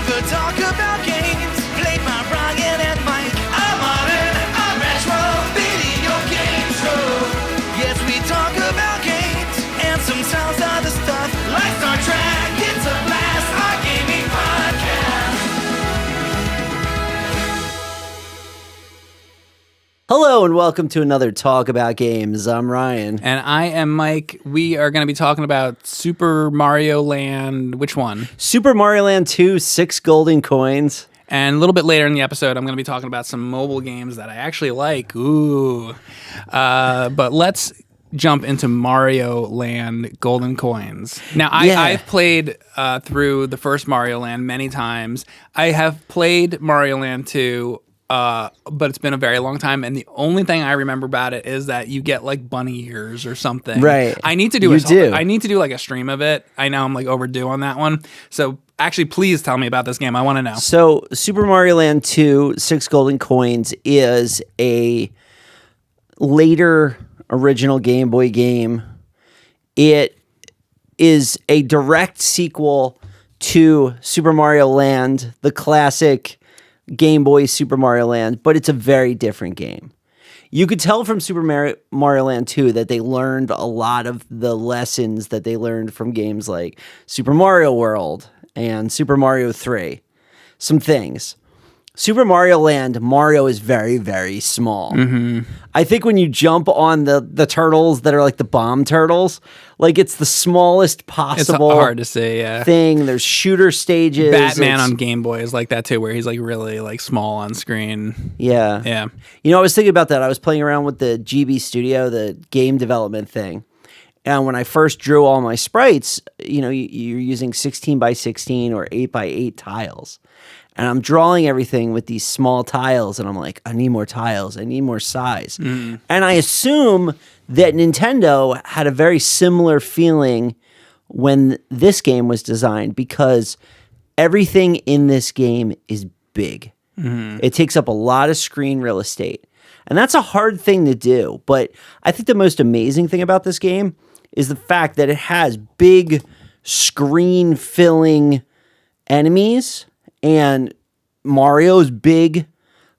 could talk about games played by Ryan and Mike. A modern, a retro video game show. Yes, we talk about games and sometimes other stuff like Star Trek. It's a blast, our gaming podcast. Hello and welcome to another Talk About Games. I'm Ryan. And I am Mike. We are going to be talking about Super Mario Land. Which one? Super Mario Land 2, 6 golden coins. And a little bit later in the episode, I'm going to be talking about some mobile games that I actually like. Ooh. But let's jump into Mario Land Golden Coins. Now, I've played through the first Mario Land many times. I have played Mario Land 2, but it's been a very long time, and the only thing I remember about it is that you get like bunny ears or something. Right. I need to do like a stream of it. I know I'm like overdue on that one. So actually, please tell me about this game. I want to know. So Super Mario Land 2, 6 golden coins is a later original Game Boy game. It is a direct sequel to Super Mario Land, the classic Game Boy Super Mario Land, but it's a very different game. You could tell from Super Mario Land 2 that they learned a lot of the lessons that they learned from games like Super Mario World and Super Mario 3. Some things. Super Mario Land, Mario is very, very small. Mm-hmm. I think when you jump on the turtles that are like the bomb turtles, like it's the smallest possible It's hard to say, yeah. thing. There's shooter stages. Batman on Game Boy is like that too, where he's like really like small on screen. Yeah. Yeah. You know, I was thinking about that. I was playing around with the GB Studio, the game development thing. And when I first drew all my sprites, you know, you're using 16 by 16 or 8 by 8 tiles. And I'm drawing everything with these small tiles, and I'm like, I need more tiles. I need more size. Mm. And I assume that Nintendo had a very similar feeling when this game was designed, because everything in this game is big. Mm-hmm. It takes up a lot of screen real estate. And that's a hard thing to do. But I think the most amazing thing about this game is the fact that it has big screen-filling enemies. And Mario's big.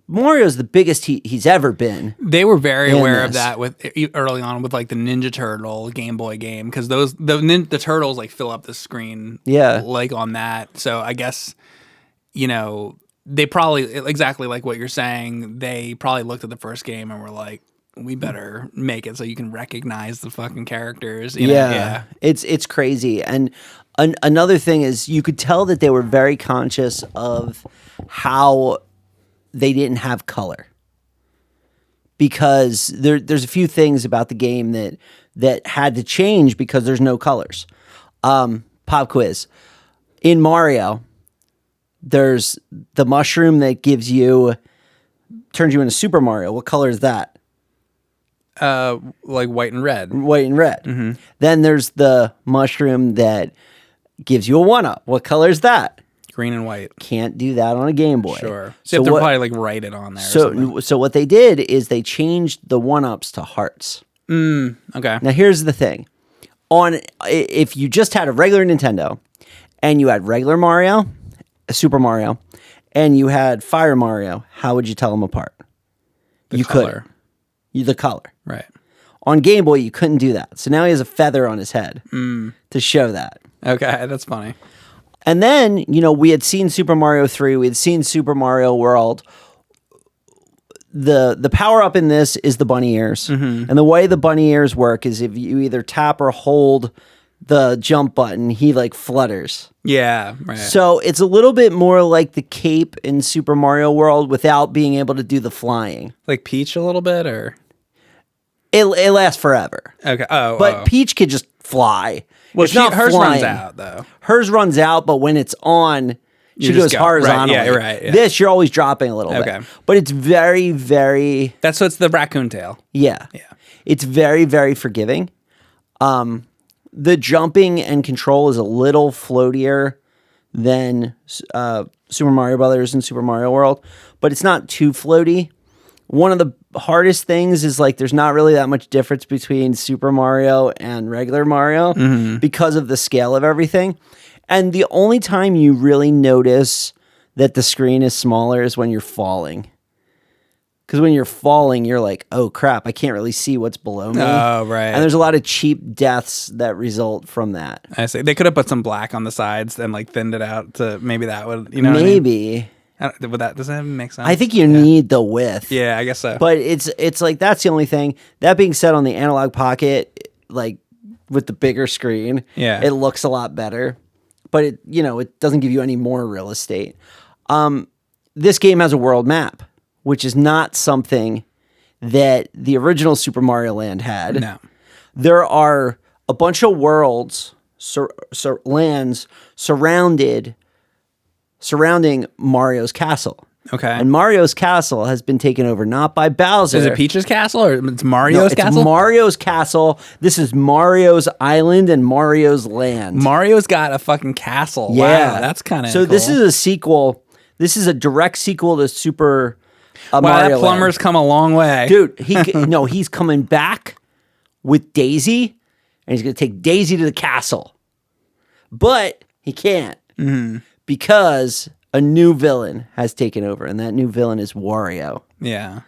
Mario's the biggest he's ever been. They were very aware of that with early on with like the Ninja Turtle Game Boy game, because the turtles like fill up the screen, like on that. So I guess, you know, they probably, exactly like what you're saying, they probably looked at the first game and were like, we better make it so you can recognize the fucking characters. You know? Yeah, it's crazy. And another thing is, you could tell that they were very conscious of how they didn't have color, because there's a few things about the game that had to change because there's no colors. Pop quiz. In Mario, there's the mushroom that turns you into Super Mario. What color is that? Like white and red. White and red. Mm-hmm. Then there's the mushroom that gives you a 1-up. What color is that? Green and white. Can't do that on a Game Boy. Sure. So you have to probably like write it on there. So what they did is they changed the 1-ups to hearts. Okay. Now here's the thing. If you just had a regular Nintendo and you had regular Mario, Super Mario, and you had Fire Mario, how would you tell them apart? The color. The color. Right. On Game Boy, you couldn't do that. So now he has a feather on his head to show that. Okay, that's funny. And then, you know, we had seen Super Mario 3. We had seen Super Mario World. The power-up in this is the bunny ears. Mm-hmm. And the way the bunny ears work is if you either tap or hold the jump button, he, like, flutters. Yeah, right. So it's a little bit more like the cape in Super Mario World without being able to do the flying. Like Peach a little bit, or? It lasts forever. Okay. But Peach could just fly. Well, hers runs out, though. Hers runs out, but when it's on, she goes horizontally. Right, yeah, right. Yeah. This, you're always dropping a little bit. But it's very, very... So it's the raccoon tail. Yeah. It's very, very forgiving. The jumping and control is a little floatier than Super Mario Brothers and Super Mario World, but it's not too floaty. One of the hardest things is like there's not really that much difference between Super Mario and regular Mario because of the scale of everything. And the only time you really notice that the screen is smaller is when you're falling. Because when you're falling, you're like, oh crap, I can't really see what's below me. Oh, right. And there's a lot of cheap deaths that result from that. I see. They could have put some black on the sides and like thinned it out to maybe that would, you know what I mean? Maybe. Would that, does that make sense? I think you need the width. Yeah, I guess so. But it's like, that's the only thing. That being said, on the Analog Pocket, like with the bigger screen, Yeah. it looks a lot better. But it doesn't give you any more real estate. This game has a world map, which is not something that the original Super Mario Land had. No. There are a bunch of worlds, lands surrounding Mario's castle. Okay. And Mario's castle has been taken over not by Bowser. Is it Peach's castle or it's Mario's No, it's castle? Mario's castle. This is Mario's island and Mario's land. Mario's got a fucking castle. Yeah. Wow, that's kind of So cool. this is a sequel. This is a direct sequel to Super wow, Mario that plumber's Land. come a long way. Dude, he's coming back with Daisy, and he's going to take Daisy to the castle. But he can't because a new villain has taken over, and that new villain is Wario. Yeah.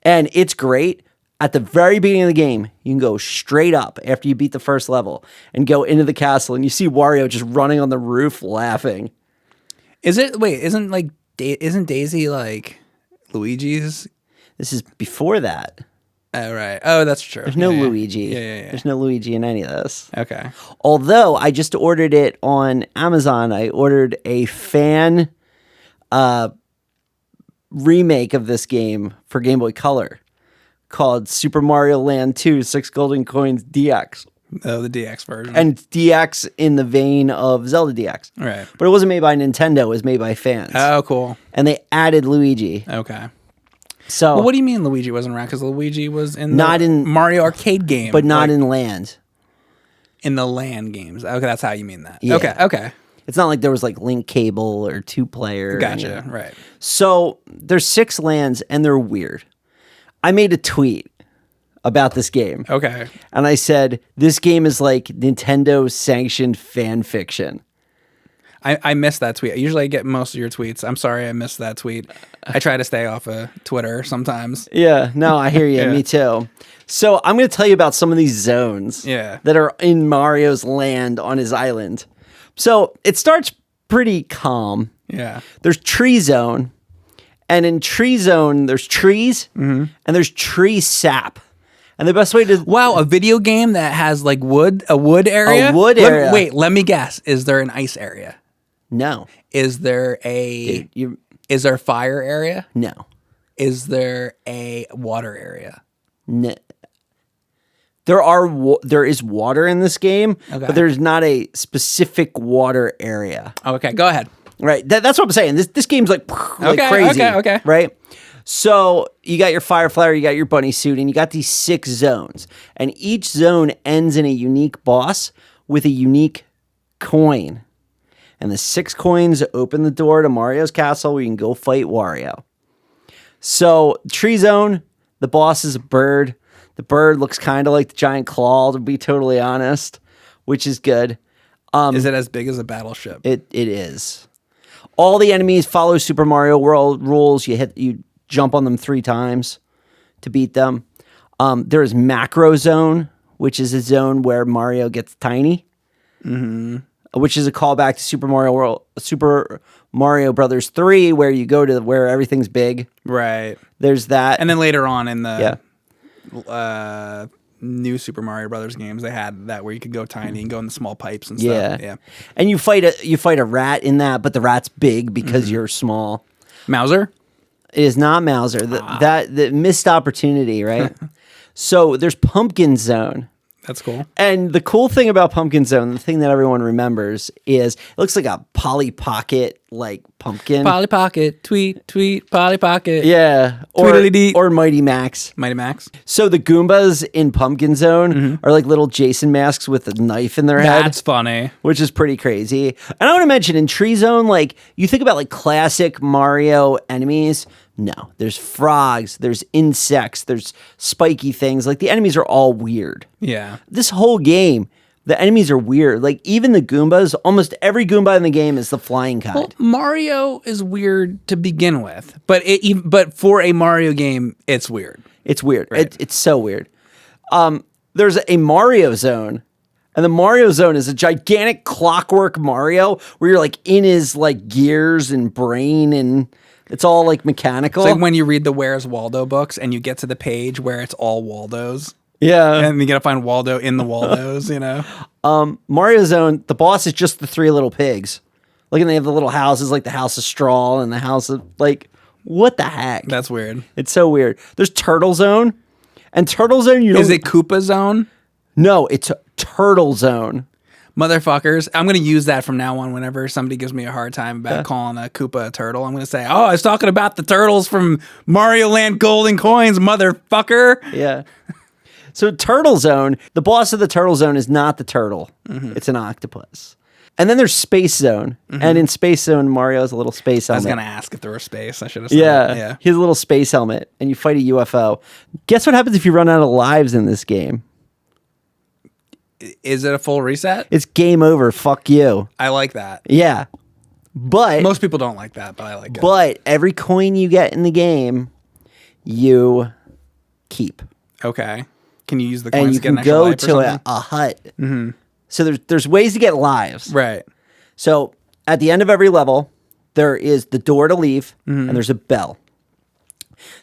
And it's great. At the very beginning of the game, you can go straight up after you beat the first level and go into the castle, and you see Wario just running on the roof laughing. Isn't Daisy like Luigi's? This is before that. Oh, right. Oh, that's true. There's no Yeah, yeah. Luigi. Yeah. There's no Luigi in any of this. Okay. Although I just ordered it on Amazon. I ordered a fan remake of this game for Game Boy Color called Super Mario Land 2 6 Golden Coins DX. Oh, the DX version. And DX in the vein of Zelda DX. Right. But it wasn't made by Nintendo. It was made by fans. Oh, cool. And they added Luigi. Okay. So, Well, what do you mean Luigi wasn't around? Because Luigi was in Not the in- Mario arcade game. but not like, in Land. in the land games. Okay, that's how you mean that. Yeah. Okay. It's not like there was like Link Cable or 2-player. Gotcha. Right. So there's 6 lands and they're weird. I made a tweet about this game. Okay. And I said, this game is like Nintendo sanctioned fan fiction. I missed that tweet. Usually I get most of your tweets. I'm sorry I missed that tweet. I try to stay off of Twitter sometimes. Yeah, no, I hear you. Yeah. Me too. So I'm going to tell you about some of these zones Yeah. that are in Mario's land on his island. So it starts pretty calm. Yeah. There's Tree Zone. And in Tree Zone, there's trees and there's tree sap. And the best way to... Wow, a video game that has like a wood area? A wood area. Wait, let me guess. Is there an ice area? No. Is there a Is there a fire area? No. Is there a water area? No. There is water in this game, Okay. but there's not a specific water area. Okay, go ahead. Right. That's what I'm saying. This game's like Okay, crazy. okay. Right. So you got your fire flower, you got your bunny suit, and you got these 6 zones, and each zone ends in a unique boss with a unique coin. And the 6 coins open the door to Mario's castle where you can go fight Wario. So Tree Zone, the boss is a bird. The bird looks kind of like the giant claw, to be totally honest, which is good. Is it as big as a battleship? It is. All the enemies follow Super Mario World rules. You jump on them 3 times to beat them. There is Macro Zone, which is a zone where Mario gets tiny, which is a callback to Super Mario Brothers 3, where you go to where everything's big. Right. There's that. And then later on in the Yeah. new Super Mario Brothers games, they had that where you could go tiny and go in the small pipes and stuff. Yeah. And you fight a rat in that, but the rat's big because you're small. Mauser? It is not Mauser. The missed opportunity, right? So there's Pumpkin Zone. That's cool. And the cool thing about Pumpkin Zone, the thing that everyone remembers, is it looks like a Polly Pocket like pumpkin. Polly Pocket, tweet, Polly Pocket. Yeah. Tweedledee. Or Mighty Max. Mighty Max. So the Goombas in Pumpkin Zone are like little Jason masks with a knife in their head. That's funny. Which is pretty crazy. And I want to mention in Tree Zone, like you think about like classic Mario enemies. No, there's frogs, there's insects, there's spiky things. Like the enemies are all weird. Yeah. This whole game The enemies are weird. Like, even the Goombas, almost every Goomba in the game is the flying kind. Well, Mario is weird to begin with, but for a Mario game, it's weird. It's weird. Right. It's so weird. There's a Mario zone, and the Mario zone is a gigantic clockwork Mario where you're like in his like gears and brain, and it's all like mechanical. It's like when you read the Where's Waldo books and you get to the page where it's all Waldos. Yeah. And you gotta find Waldo in the Waldos, you know? Mario Zone, the boss is just the three little pigs. Like, and they have the little houses, like the House of Straw and the House of, like, what the heck? That's weird. It's so weird. There's Turtle Zone. And Turtle Zone, Is it Koopa Zone? No, it's Turtle Zone. Motherfuckers. I'm going to use that from now on whenever somebody gives me a hard time about calling a Koopa a turtle. I'm going to say, oh, I was talking about the turtles from Mario Land Golden Coins, motherfucker. Yeah. So Turtle Zone, the boss of the Turtle Zone is not the turtle. It's an octopus. And then there's Space Zone. And in Space Zone, Mario has a little space helmet. I was going to ask if there was space. I should have said Yeah. He has a little space helmet, and you fight a UFO. Guess what happens if you run out of lives in this game? Is it a full reset? It's game over. Fuck you. I like that. Yeah. But Most people don't like that, but I like it. But every coin you get in the game, you keep. Okay. Can you use the And coins you to get an can extra go life or to something? a hut. So there's ways to get lives. Right. So at the end of every level, there is the door to leave, and there's a bell.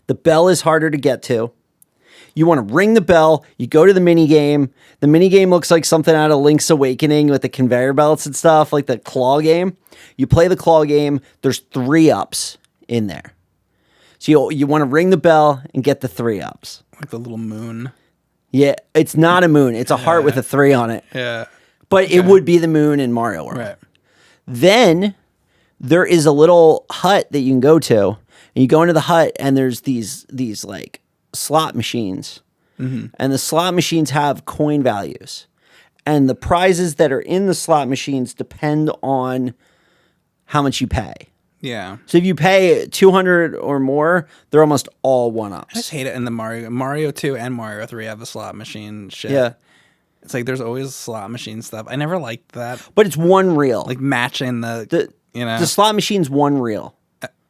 The bell is harder to get to. You want to ring the bell. You go to the mini game. The mini game looks like something out of Link's Awakening with the conveyor belts and stuff, like the claw game. You play the claw game. There's 3-ups in there. So you want to ring the bell and get the 3-ups. Like the little moon. Yeah, it's not a moon. It's a heart with a 3 on it. Yeah. But it would be the moon in Mario World. Right. Then there is a little hut that you can go to. And you go into the hut, and there's these like slot machines. And the slot machines have coin values. And the prizes that are in the slot machines depend on how much you pay. Yeah. So if you pay 200 or more, they're almost all I just 1-ups. hate it in the Mario 2 and Mario 3 have the slot machine shit. Yeah. It's like there's always slot machine stuff. I never liked that. But it's one reel. Like matching the you know. The slot machine's one reel.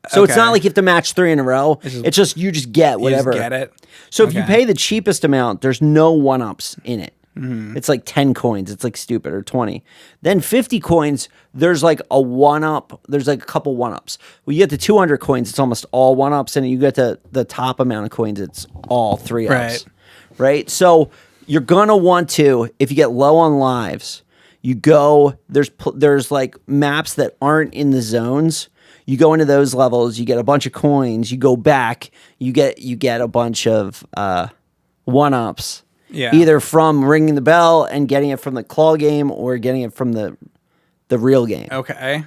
So it's not like you have to match 3 in a row. It's just you just get whatever. You just get it. So if you pay the cheapest amount, there's no 1-ups in it. It's like 10 coins. It's like stupid, or 20. Then 50 coins, there's like a 1-up. There's like a couple 1-ups. When you get to 200 coins, it's almost all 1-ups. And you get to the top amount of coins, it's all 3-ups. Right? So you're going to want to, if you get low on lives, you go, there's like maps that aren't in the zones. You go into those levels, you get a bunch of coins, you go back, you get a bunch of 1-ups. Yeah. Either from ringing the bell and getting it from the claw game, or getting it from the real game. Okay.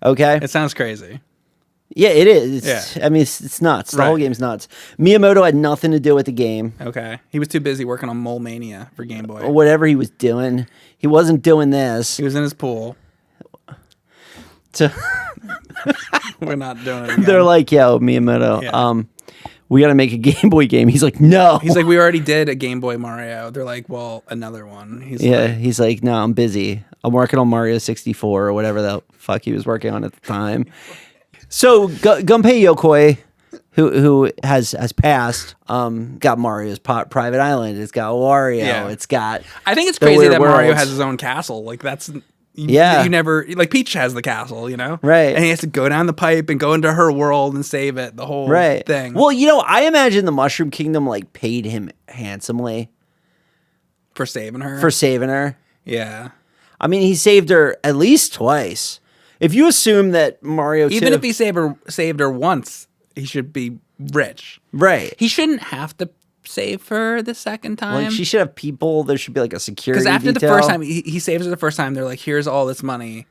Okay? It sounds crazy. Yeah, it is. Yeah. I mean, it's nuts. The Right. whole game's nuts. Miyamoto had nothing to do with the game. Okay. He was too busy working on Mole Mania for Game Boy. Whatever he was doing, he wasn't doing this. He was in his pool. So We're not doing it again. they're like, yo, Miyamoto, Yeah. we got to make a Game Boy game. He's like, no. He's like, we already did a Game Boy Mario. They're like, well, another one. He's like, no, I'm busy. I'm working on Mario 64 or whatever the fuck he was working on at the time. So Gunpei Yokoi, who has passed, got Mario's Private Island. It's got Wario. Yeah. It's got. I think it's the crazy Weird that Mario Worlds. has his own castle. Like that's Yeah. You never like Peach has the castle, you know, Right. And he has to go down the pipe and go into her world and save it. The whole thing. Well, I imagine the Mushroom Kingdom like paid him handsomely for saving her. for saving her. Yeah. I mean, he saved her at least twice. If you assume that Mario, Even 2, if he saved her once, he should be rich. right, He shouldn't have to save her the second time. like she should have people. There should be like a security. Because after detail. the first time, he saves her the first time. They're like, "Here's all this money."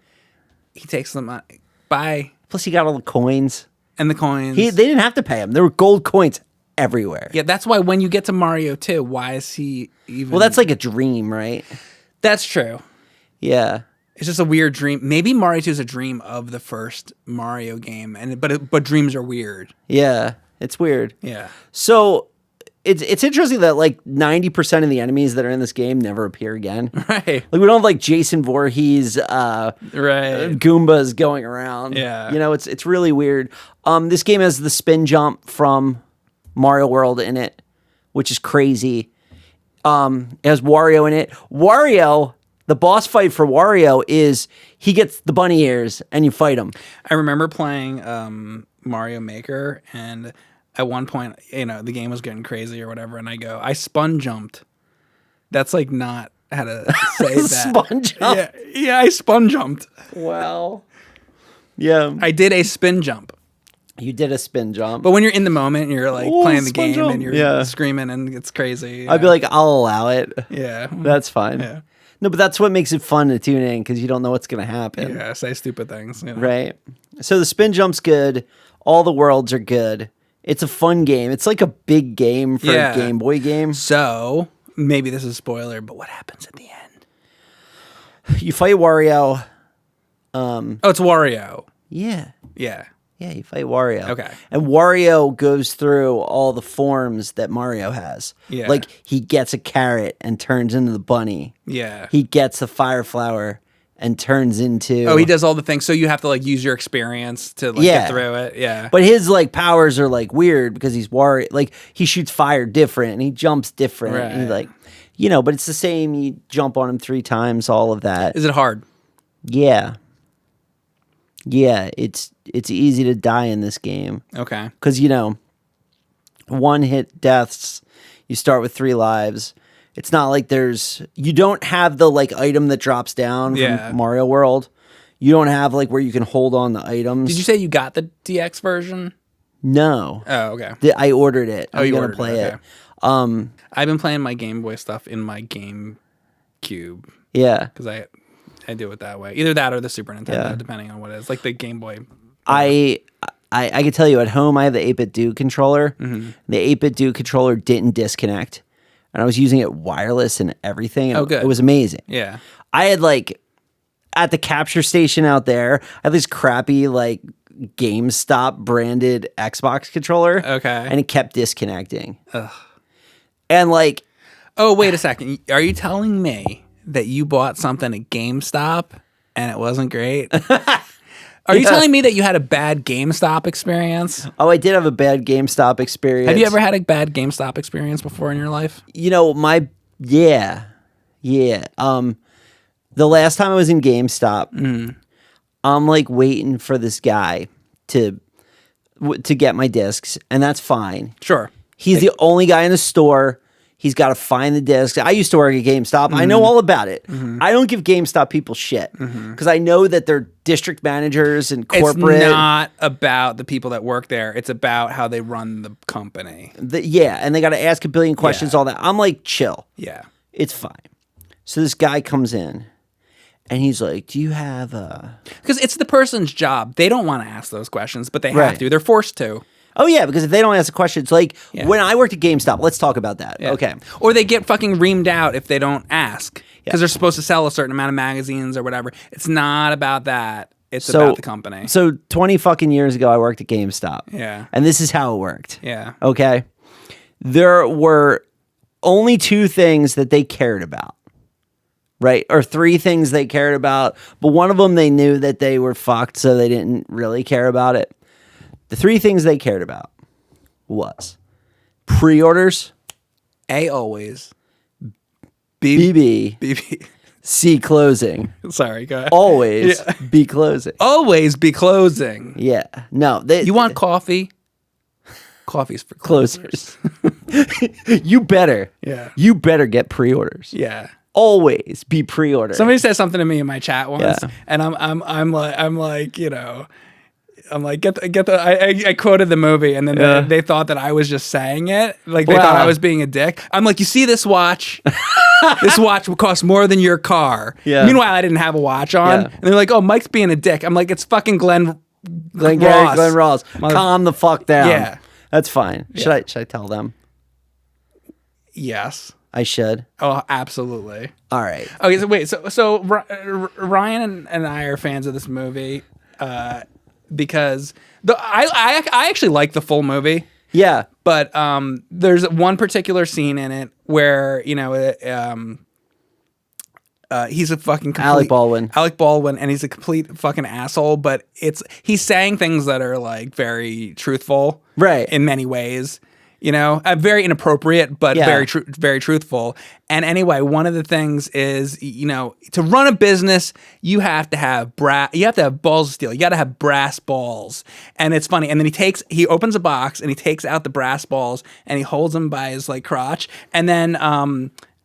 He takes the money. Bye. Plus he got all the coins. And the coins. They didn't have to pay him. There were gold coins everywhere. Yeah, that's why when you get to Mario 2, why is he even... Well, that's like a dream, right? That's true. Yeah. It's just a weird dream. Maybe Mario 2 is a dream of the first Mario game, but dreams are weird. Yeah. It's weird. Yeah. So it's interesting that like 90% of the enemies that are in this game never appear again. Right. Like we don't have like Jason Voorhees, Right. Goombas going around. Yeah. You know, it's really weird. This game has the spin jump from Mario World in it, which is crazy. It has Wario in it. Wario, the boss fight for Wario is he gets the bunny ears and you fight him. I remember playing Mario Maker, and at one point, the game was getting crazy or whatever, and I spun jumped. That's like not how to say that. Spun jump? Yeah, I spun jumped. Wow. Yeah. I did a spin jump. You did a spin jump. But when you're in the moment and you're like playing the spin game jump. and you're screaming and it's crazy. I'd be like, I'll allow it. Yeah. That's fine. Yeah. No, but that's what makes it fun to tune in because you don't know what's going to happen. Yeah, say stupid things. Right. So the spin jump's good. All the worlds are good. It's a fun game. It's like a big game for a Game Boy game. So, maybe this is a spoiler, but what happens at the end? You fight Wario. Oh, it's Wario. Yeah. Yeah. Yeah, you fight Wario. Okay. And Wario goes through all the forms that Mario has. Yeah. Like, he gets a carrot and turns into the bunny. Yeah. He gets a fire flower and turns into... Oh, he does all the things. So you have to, like, use your experience to, like, get through it. Yeah. But his, like, powers are, like, weird because he's Wario. Like, he shoots fire different and he jumps different. Right. And he, like... but it's the same. You jump on him 3 times, all of that. Is it hard? Yeah. Yeah, it's easy to die in this game. Okay. Because, one-hit deaths, you start with 3 lives. It's not like you don't have the, like, item that drops down from Mario World. You don't have, like, where you can hold on the items. Did you say you got the DX version? No. Oh, okay. I ordered it. I'm going to play it. I've been playing my Game Boy stuff in my GameCube. Yeah. Because I do it that way. Either that or the Super Nintendo, depending on what it is. Like the Game Boy. I can tell you, at home, I have the 8-bit Duke controller. Mm-hmm. The 8-bit Duke controller didn't disconnect. And I was using it wireless and everything. And good. It was amazing. Yeah. I had, like, at the capture station out there, I had this crappy, like, GameStop branded Xbox controller. Okay. And it kept disconnecting. Ugh. And, like... Oh, wait a second. Are you telling me that you bought something at GameStop and it wasn't great? Are you telling me that you had a bad GameStop experience? Oh, I did have a bad GameStop experience. Have you ever had a bad GameStop experience before in your life? Yeah. The last time I was in GameStop, I'm like waiting for this guy to get my discs, and that's fine. Sure. He's the only guy in the store. He's got to find the discs. I used to work at GameStop. I know all about it. I don't give GameStop people shit because I know that they're district managers and corporate. It's not about the people that work there. It's about how they run the company. And they got to ask a billion questions, all that. I'm like, chill. Yeah. It's fine. So this guy comes in and he's like, do you have Because it's the person's job. They don't want to ask those questions, but they have to. They're forced to. Oh, yeah, because if they don't ask the questions, like when I worked at GameStop, let's talk about that. Yeah. Okay. Or they get fucking reamed out if they don't ask because they're supposed to sell a certain amount of magazines or whatever. It's not about that. It's about the company. So 20 fucking years ago, I worked at GameStop. Yeah. And this is how it worked. Yeah. Okay. There were only 2 things that they cared about. Right? Or 3 things they cared about. But one of them they knew that they were fucked, so they didn't really care about it. The 3 things they cared about was pre-orders, A, always. BB, C, closing. Sorry, go ahead. Always be closing. Always be closing. Yeah. No. You want coffee? Coffee's for closers. You better. Yeah. You better get pre-orders. Yeah. Always be pre-ordering. Somebody said something to me in my chat once, Yeah. and I'm like, I'm like, get the. I quoted the movie, and then they thought that I was just saying it, like they thought I was being a dick. I'm like, you see this watch? This watch will cost more than your car. Yeah. Meanwhile, I didn't have a watch on, and they're like, oh, Mike's being a dick. I'm like, it's fucking Glenn Ross. Calm the fuck down. Yeah. That's fine. Should I tell them? Yes. I should. Oh, absolutely. All right. Okay, so wait, so Ryan and I are fans of this movie. Because I actually like the full movie. Yeah. But there's one particular scene in it where he's a fucking complete, Alec Baldwin, and he's a complete fucking asshole. But he's saying things that are like very truthful, right? In many ways, very inappropriate, but very truthful. And anyway, one of the things is, to run a business, you have to have balls of steel. You got to have brass balls. And it's funny. And then he opens a box and he takes out the brass balls and he holds them by his like crotch. And then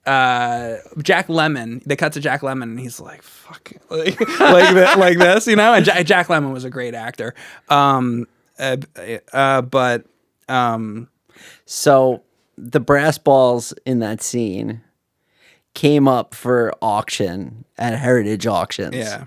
Jack Lemmon, they cut to Jack Lemmon and he's like, fuck, like this, And Jack Lemmon was a great actor. So the brass balls in that scene came up for auction at Heritage Auctions. Yeah.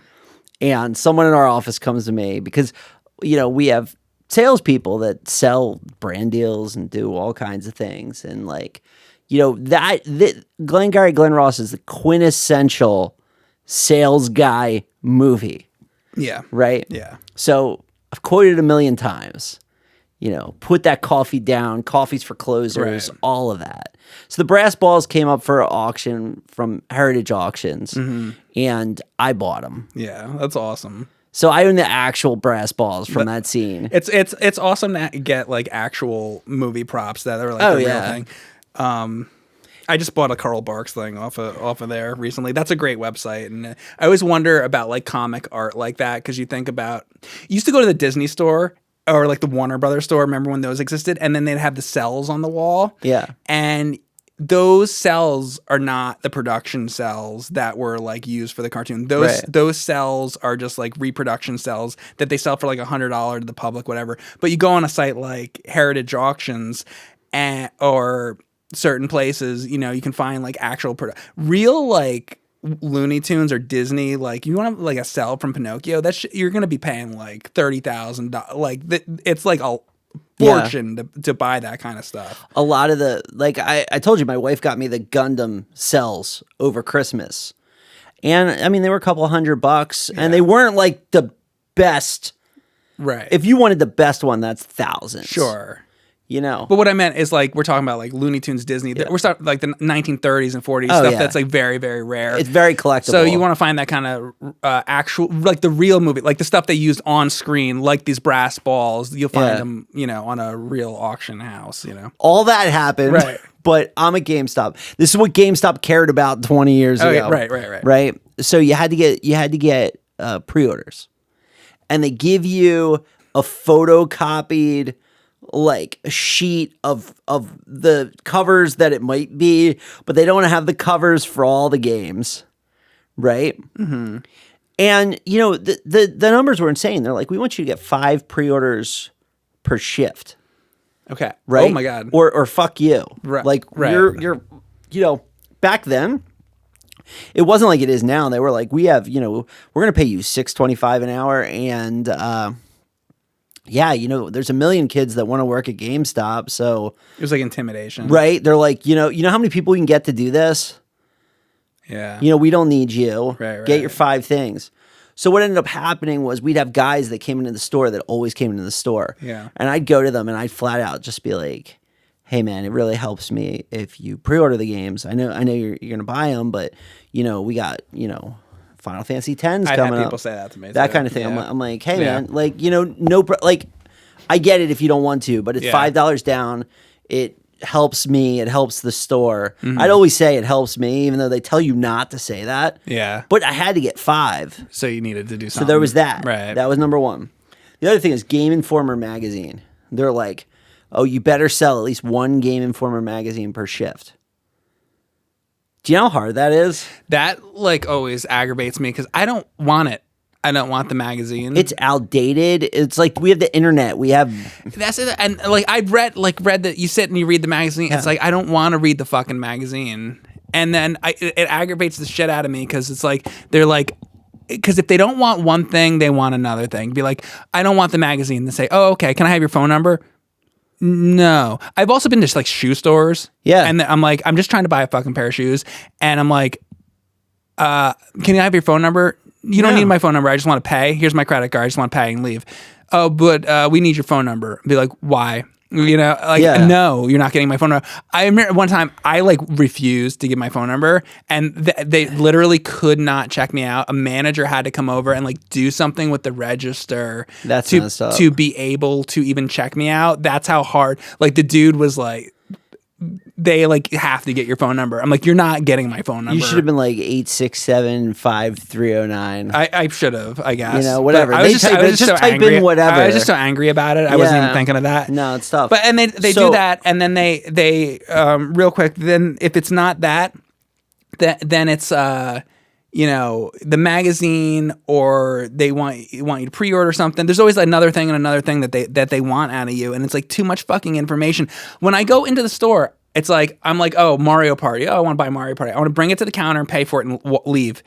And someone in our office comes to me because, we have salespeople that sell brand deals and do all kinds of things. And like, Glengarry Glen Ross is the quintessential sales guy movie. Yeah. Right? Yeah. So I've quoted it a million times. Put that coffee down, coffee's for closers, right. All of that. So the brass balls came up for auction from Heritage Auctions, and I bought them. Yeah, that's awesome. So I own the actual brass balls from that scene. It's awesome to get like actual movie props that are like the real thing. I just bought a Carl Barks thing off of there recently. That's a great website, and I always wonder about like comic art like that because you used to go to the Disney store. Or like the Warner Brothers store, remember when those existed? And then they'd have the cells on the wall. Yeah. And those cells are not the production cells that were like used for the cartoon. Those cells are just like reproduction cells that they sell for like $100 to the public, whatever. But you go on a site like Heritage Auctions or certain places, you can find like actual real like Looney Tunes or Disney, like you want like a cell from Pinocchio, you're gonna be paying like $30,000. Like it's like a fortune to buy that kind of stuff. A lot of I told you, my wife got me the Gundam cells over Christmas, and I mean they were a couple $100, and they weren't like the best. Right. If you wanted the best one, that's thousands. Sure. But what I meant is like we're talking about like Looney Tunes, Disney. We're talking like the 1930s and 40s stuff that's like very, very rare. It's very collectible. So you want to find that kind of actual, like the real movie, like the stuff they used on screen, like these brass balls. You'll find them, on a real auction house. All that happened, right? But I'm a GameStop. This is what GameStop cared about 20 years ago. Right. So you had to get pre-orders, and they give you a photocopied like a sheet of the covers that it might be, but they don't have the covers for all the games, right? Mm-hmm. And the numbers were insane. They're like, we want you to get 5 pre-orders per shift. Okay. Right. Oh my god. Or fuck you. Right. Like you're back then. It wasn't like it is now. They were like, we have we're gonna pay you $6.25 an hour, and there's a million kids that want to work at GameStop, so it was like intimidation, right? They're like, you know how many people we can get to do this? Yeah, we don't need you. Right. Get your 5 things. So what ended up happening was we'd have guys that came into the store that always came into the store. Yeah, and I'd go to them and I'd flat out just be like, hey man, it really helps me if you pre-order the games. I know you're gonna buy them, but we got Final Fantasy X's coming up. I've had people say that to me. That kind of thing. Yeah. I'm like, hey man, like I get it if you don't want to, but it's $5 down. It helps me. It helps the store. Mm-hmm. I'd always say it helps me, even though they tell you not to say that. Yeah. But I had to get 5. So you needed to do something. So there was that. Right. That was number 1. The other thing is Game Informer magazine. They're like, oh, you better sell at least 1 Game Informer magazine per shift. Do you know how hard that is? That like always aggravates me because I don't want it. I don't want the magazine. It's outdated. It's like we have the internet. We have that's it. And like I read that you sit and you read the magazine. Yeah. It's like I don't want to read the fucking magazine. And then it aggravates the shit out of me because it's like they're like, because if they don't want one thing, they want another thing. Be like, I don't want the magazine. They say, oh, okay. Can I have your phone number? No. I've also been to like shoe stores. Yeah. And I'm like, I'm just trying to buy a fucking pair of shoes. And I'm like, can I have your phone number? You don't need my phone number. I just want to pay. Here's my credit card. I just want to pay and leave. Oh, but we need your phone number. Be like, why? You know, like, no, you're not getting my phone number. I remember one time I like refused to give my phone number, and they literally could not check me out. A manager had to come over and like do something with the register to be able to even check me out. That's how hard. Like the dude was like, they like have to get your phone number. I'm like, you're not getting my phone number. You should have been like 867-5309. I should have, I guess. You know, whatever. I was just so type angry. in whatever. I was just so angry about it. I wasn't even thinking of that. No, it's tough. But and they do that, and then they real quick. Then if it's not that, then it's you know, the magazine, or they want you to pre-order something. There's always another thing and another thing that they want out of you, and it's like too much fucking information. When I go into the store, it's like I'm like, oh, Mario Party. Oh, I want to buy Mario Party. I want to bring it to the counter and pay for it and leave.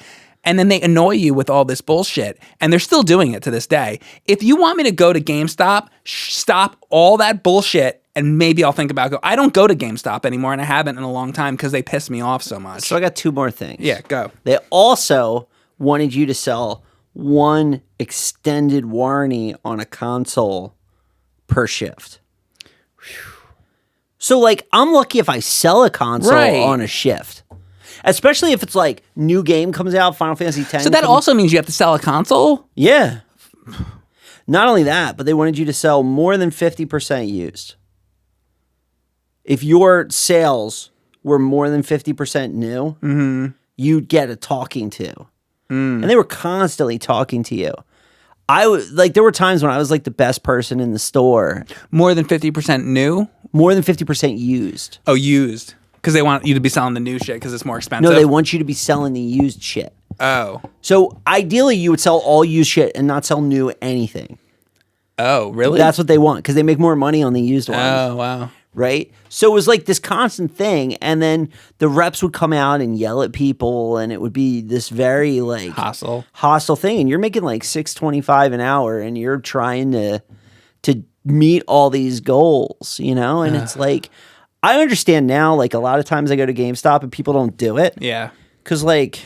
And then they annoy you with all this bullshit, and they're still doing it to this day. If you want me to go to GameStop, stop all that bullshit, and maybe I'll think about I don't go to GameStop anymore, and I haven't in a long time because they piss me off so much. So I got two more things. Yeah, go. They also wanted you to sell one extended warranty on a console per shift. So, like, I'm lucky if I sell a console on a shift. Especially if it's like new game comes out, Final Fantasy X. So that also means you have to sell a console? Yeah. Not only that, but they wanted you to sell more than 50% used. If your sales were more than 50% new, you'd get a talking to. And they were constantly talking to you. There were times when I was like the best person in the store. More than 50% new? More than 50% used. Oh, used. Because they want you to be selling the new shit because it's more expensive? No, they want you to be selling the used shit. Oh. So ideally you would sell all used shit and not sell new anything. Oh, really? That's what they want because they make more money on the used ones. Oh, wow. Right? So it was like this constant thing, and then the reps would come out and yell at people, and it would be this very like hostile thing. And you're making like $6.25 an hour, and you're trying to meet all these goals, you know? And it's like, I understand now. Like a lot of times I go to GameStop and people don't do it. Yeah. Because like,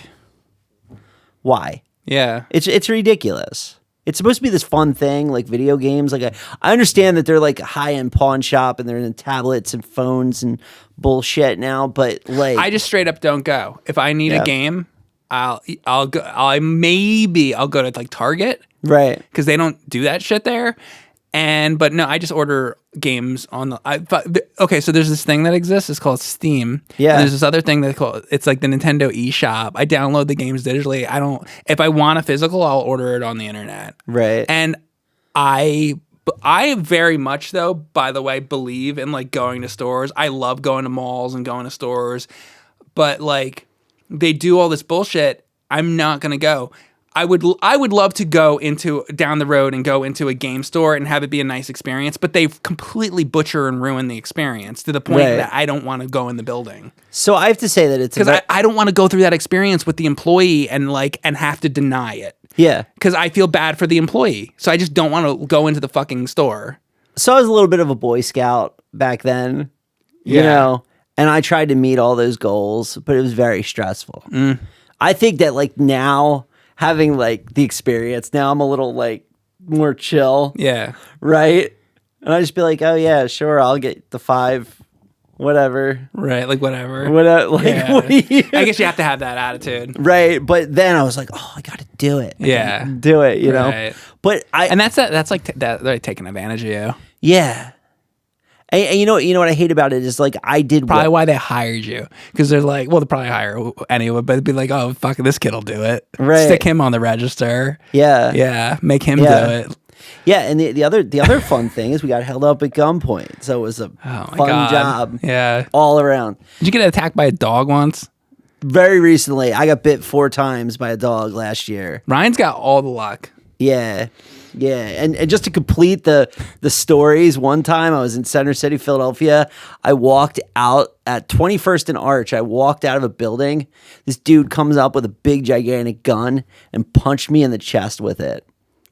why? Yeah. It's ridiculous. It's supposed to be this fun thing, like video games. Like I understand that they're like a high-end pawn shop and they're in tablets and phones and bullshit now, but like I just straight up don't go. If I need a game, I'll go. I'll go to like Target, right? Because they don't do that shit there. But no, I just order games on the. Okay, so there's this thing that exists. It's called Steam. Yeah. And there's this other thing it's like the Nintendo eShop. I download the games digitally. If I want a physical, I'll order it on the internet. Right. And I very much though, by the way, believe in like going to stores. I love going to malls and going to stores, but like they do all this bullshit. I'm not gonna go. I would love to go down the road and go into a game store and have it be a nice experience, but they completely butcher and ruin the experience to the point that I don't want to go in the building. So I have to say that it's because I don't want to go through that experience with the employee and have to deny it. Yeah, because I feel bad for the employee, so I just don't want to go into the fucking store. So I was a little bit of a Boy Scout back then, you know, and I tried to meet all those goals, but it was very stressful. I think that like now, having like the experience, now I'm a little like more chill. Yeah. Right? And I just be like, oh yeah, sure, I'll get the 5, whatever. Right, like whatever. What I guess you have to have that attitude. Right. But then I was like, oh, I gotta do it. Do it, you know? But that's like they're taking advantage of you. Yeah. And you know what I hate about it is like I did probably why they hired you, because they're like, well, they'll probably hire anyone, but it'd be like, oh fuck, this kid'll do it. Right, stick him on the register. Yeah, make him do it. Yeah, and the other fun thing is we got held up at gunpoint, so it was a fun job. Yeah, all around. Did you get attacked by a dog once? Very recently, I got bit 4 times by a dog last year. Ryan's got all the luck. Yeah. Yeah, and just to complete the stories, one time I was in Center City, Philadelphia. I walked out at 21st and Arch. I walked out of a building. This dude comes up with a big, gigantic gun and punched me in the chest with it.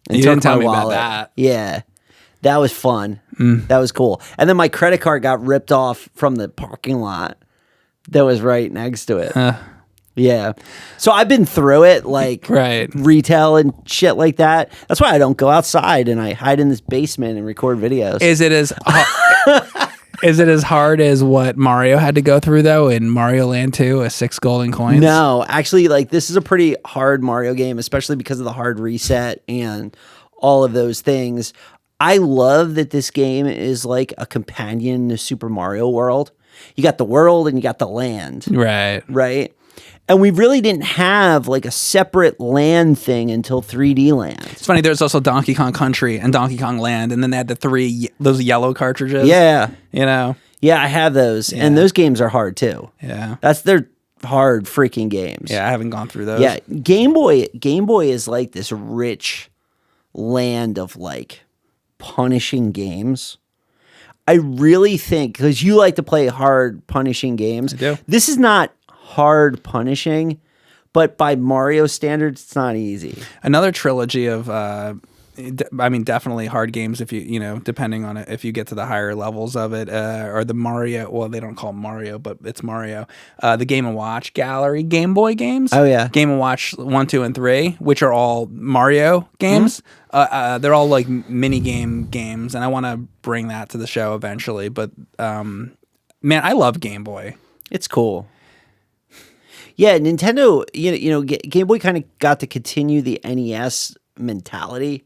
And you didn't tell me about that. Yeah, that was fun. That was cool. And then my credit card got ripped off from the parking lot that was right next to it. Yeah. So I've been through it, like retail and shit like that. That's why I don't go outside and I hide in this basement and record videos. Is it as Is it as hard as what Mario had to go through though in Mario Land 2, a 6 golden coins? No, actually, like this is a pretty hard Mario game, especially because of the hard reset and all of those things. I love that this game is like a companion to Super Mario World. You got the world and you got the land. Right. Right. And we really didn't have like a separate land thing until 3D Land. It's funny, there's also Donkey Kong Country and Donkey Kong Land, and then they had those yellow cartridges. Yeah. You know? Yeah, I have those. Yeah. And those games are hard too. Yeah. They're hard freaking games. Yeah, I haven't gone through those. Yeah. Game Boy is like this rich land of like punishing games. I really think, because you like to play hard punishing games. I do. This is not hard punishing, but by Mario standards, it's not easy. Another trilogy of, definitely hard games if depending on it, if you get to the higher levels of it, or the Mario, well, they don't call it Mario, but it's Mario. The Game & Watch Gallery Game Boy games. Oh, yeah. Game & Watch 1, 2, and 3, which are all Mario games. They're all like mini games, and I want to bring that to the show eventually. But, man, I love Game Boy. It's cool. Yeah, Nintendo, Game Boy kind of got to continue the NES mentality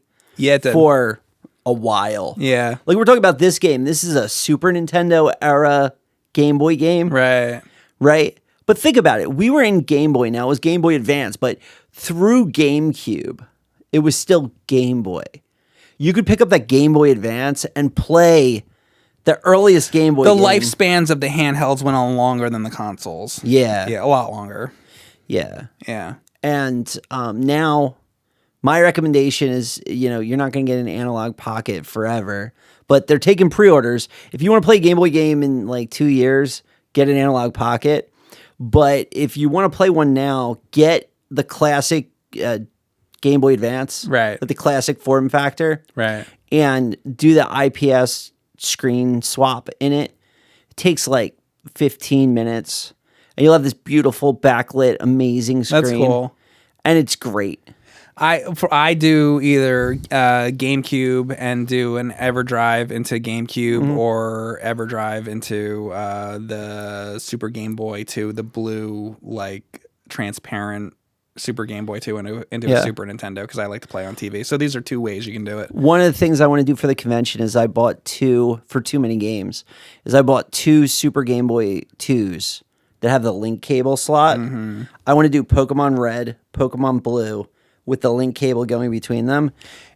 for a while. Yeah. Like we're talking about this game. This is a Super Nintendo era Game Boy game. Right. Right? But think about it. We were in Game Boy. Now it was Game Boy Advance, but through GameCube, it was still Game Boy. You could pick up that Game Boy Advance and play the earliest Game Boy The game. lifespans of the handhelds went on longer than the consoles. Yeah. Yeah, a lot longer. Yeah. Yeah. And now my recommendation is, you're not going to get an analog pocket forever, but they're taking pre-orders. If you want to play a Game Boy game in like 2 years, get an analog pocket. But if you want to play one now, get the classic Game Boy Advance. Right. With the classic form factor. Right. And do the IPS screen swap in it. It takes like 15 minutes. And you'll have this beautiful backlit, amazing screen. That's cool. And it's great. I do either GameCube and do an EverDrive into GameCube or EverDrive into the Super Game Boy to the blue, like transparent Super Game Boy 2 into a Super Nintendo because I like to play on TV. So these are two ways you can do it. One of the things I want to do for the convention is I bought two Super Game Boy 2s that have the link cable slot. I want to do Pokemon Red, Pokemon Blue with the link cable going between them.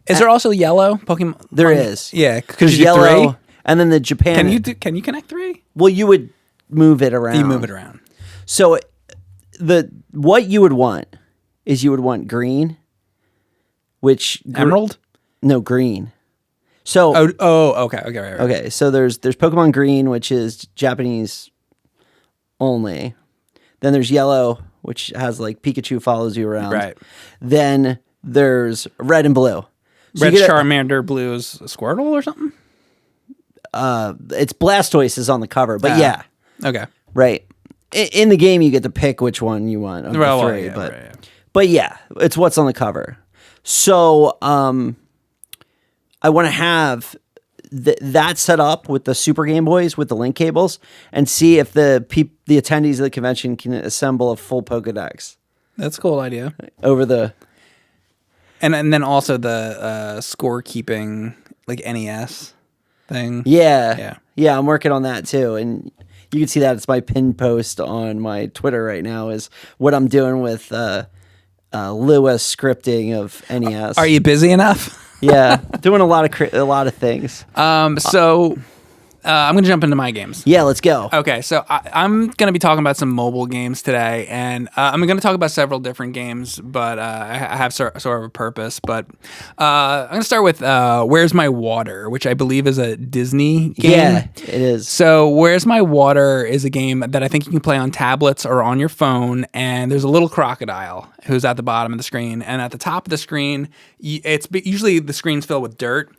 Is there also yellow Pokemon? There is. Yeah, because yellow, and then the Japan. Can you connect 3? Well, you would move it around. You move it around. So what you would want is you would want green, which Emerald? No, green. So okay, right. Okay, so there's Pokemon Green, which is Japanese only. Then there's yellow, which has like Pikachu follows you around. Right. Then there's red and blue. So Red Charmander, blue's Squirtle or something? It's Blastoise is on the cover, but yeah. Okay. Right. In the game, you get to pick which one you want of the three, but yeah, it's what's on the cover. So I want to have that set up with the Super Game Boys with the link cables and see if the attendees of the convention can assemble a full Pokedex. That's a cool idea. Over the... And then also the scorekeeping, like NES thing. Yeah, I'm working on that too. And you can see that it's my pin post on my Twitter right now is what I'm doing with Lewis scripting of NES. Are you busy enough? Yeah, doing a lot of things. So I'm going to jump into my games. Yeah, let's go. Okay, so I'm going to be talking about some mobile games today, and I'm going to talk about several different games, but I have sort of a purpose. But I'm going to start with Where's My Water, which I believe is a Disney game. Yeah, it is. So Where's My Water is a game that I think you can play on tablets or on your phone, and there's a little crocodile who's at the bottom of the screen, and at the top of the screen, it's usually the screen's filled with dirt,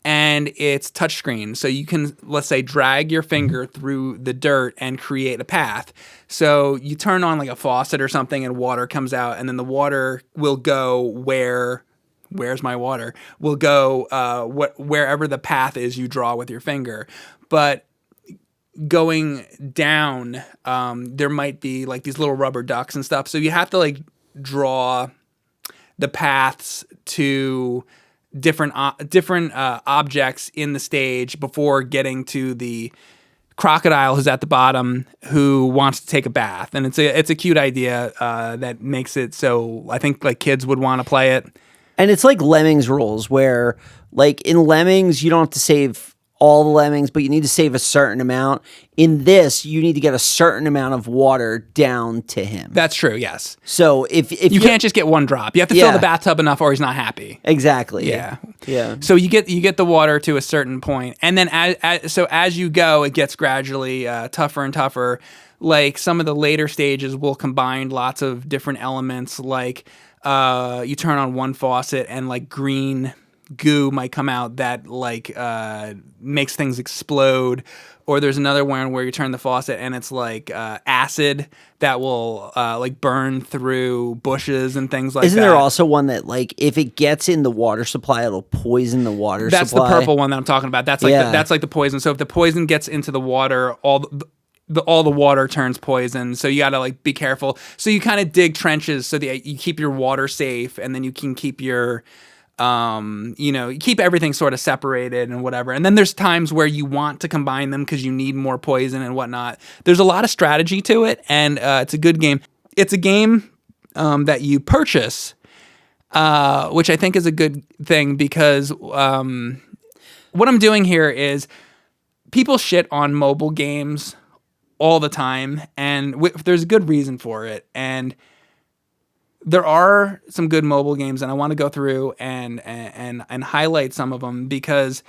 and it's touchscreen. So you can, let's say, drag your finger through the dirt and create a path. So you turn on like a faucet or something and water comes out, and then the water will go where where's my water, will go wherever the path is you draw with your finger. But going down, there might be like these little rubber ducks and stuff. So you have to like draw the paths to different objects in the stage before getting to the crocodile who's at the bottom who wants to take a bath. And it's a cute idea that makes it so I think like kids would want to play it. And it's like Lemmings rules where like in Lemmings you don't have to save all the lemmings, but you need to save a certain amount. In this, you need to get a certain amount of water down to him. That's true, yes. So if you can't just get one drop. You have to fill the bathtub enough or he's not happy. Exactly. Yeah. Yeah. So you get the water to a certain point, and then as you go, it gets gradually tougher and tougher. Like some of the later stages will combine lots of different elements, like you turn on one faucet and like green goo might come out that like makes things explode, or there's another one where you turn the faucet and it's like acid that will like burn through bushes and things like that. Isn't there also one that like if it gets in the water supply it'll poison the water supply? That's the purple one that I'm talking about. That's like that's like the poison. So if the poison gets into the water, all the water turns poison, so you gotta like be careful. So you kind of dig trenches so that you keep your water safe, and then you can keep your you keep everything sort of separated and whatever. And then there's times where you want to combine them because you need more poison and whatnot. There's a lot of strategy to it, and it's a good game. It's a game that you purchase, which I think is a good thing because what I'm doing here is people shit on mobile games all the time, and there's a good reason for it. And there are some good mobile games, and I want to go through and highlight some of them, because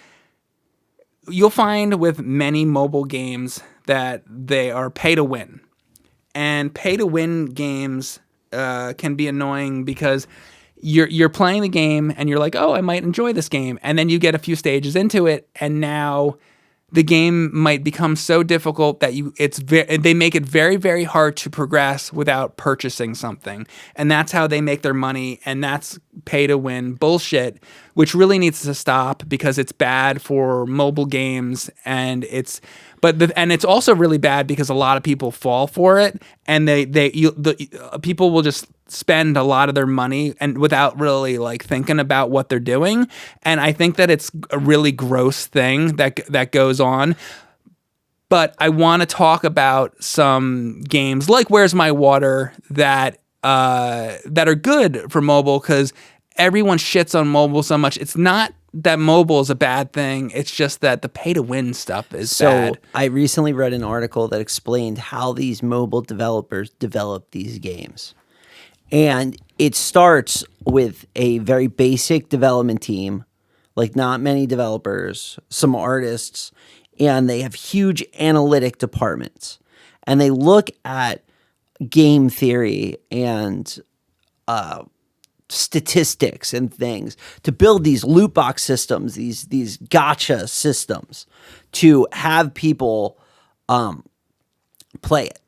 you'll find with many mobile games that they are pay to win. And pay to win games can be annoying because you're playing the game and you're like, oh, I might enjoy this game. And then you get a few stages into it, and now the game might become so difficult that they make it very, very hard to progress without purchasing something. And that's how they make their money, and that's pay to win bullshit, which really needs to stop because it's bad for mobile games, and it's also really bad because a lot of people fall for it, and people will just spend a lot of their money and without really like thinking about what they're doing. And I think that it's a really gross thing that goes on. But I want to talk about some games like Where's My Water that are good for mobile, because everyone shits on mobile so much. It's not that mobile is a bad thing. It's just that the pay to win stuff is bad. So I recently read an article that explained how these mobile developers develop these games. And it starts with a very basic development team, like not many developers, some artists, and they have huge analytic departments. And they look at game theory and statistics and things to build these loot box systems, these gotcha systems to have people play it.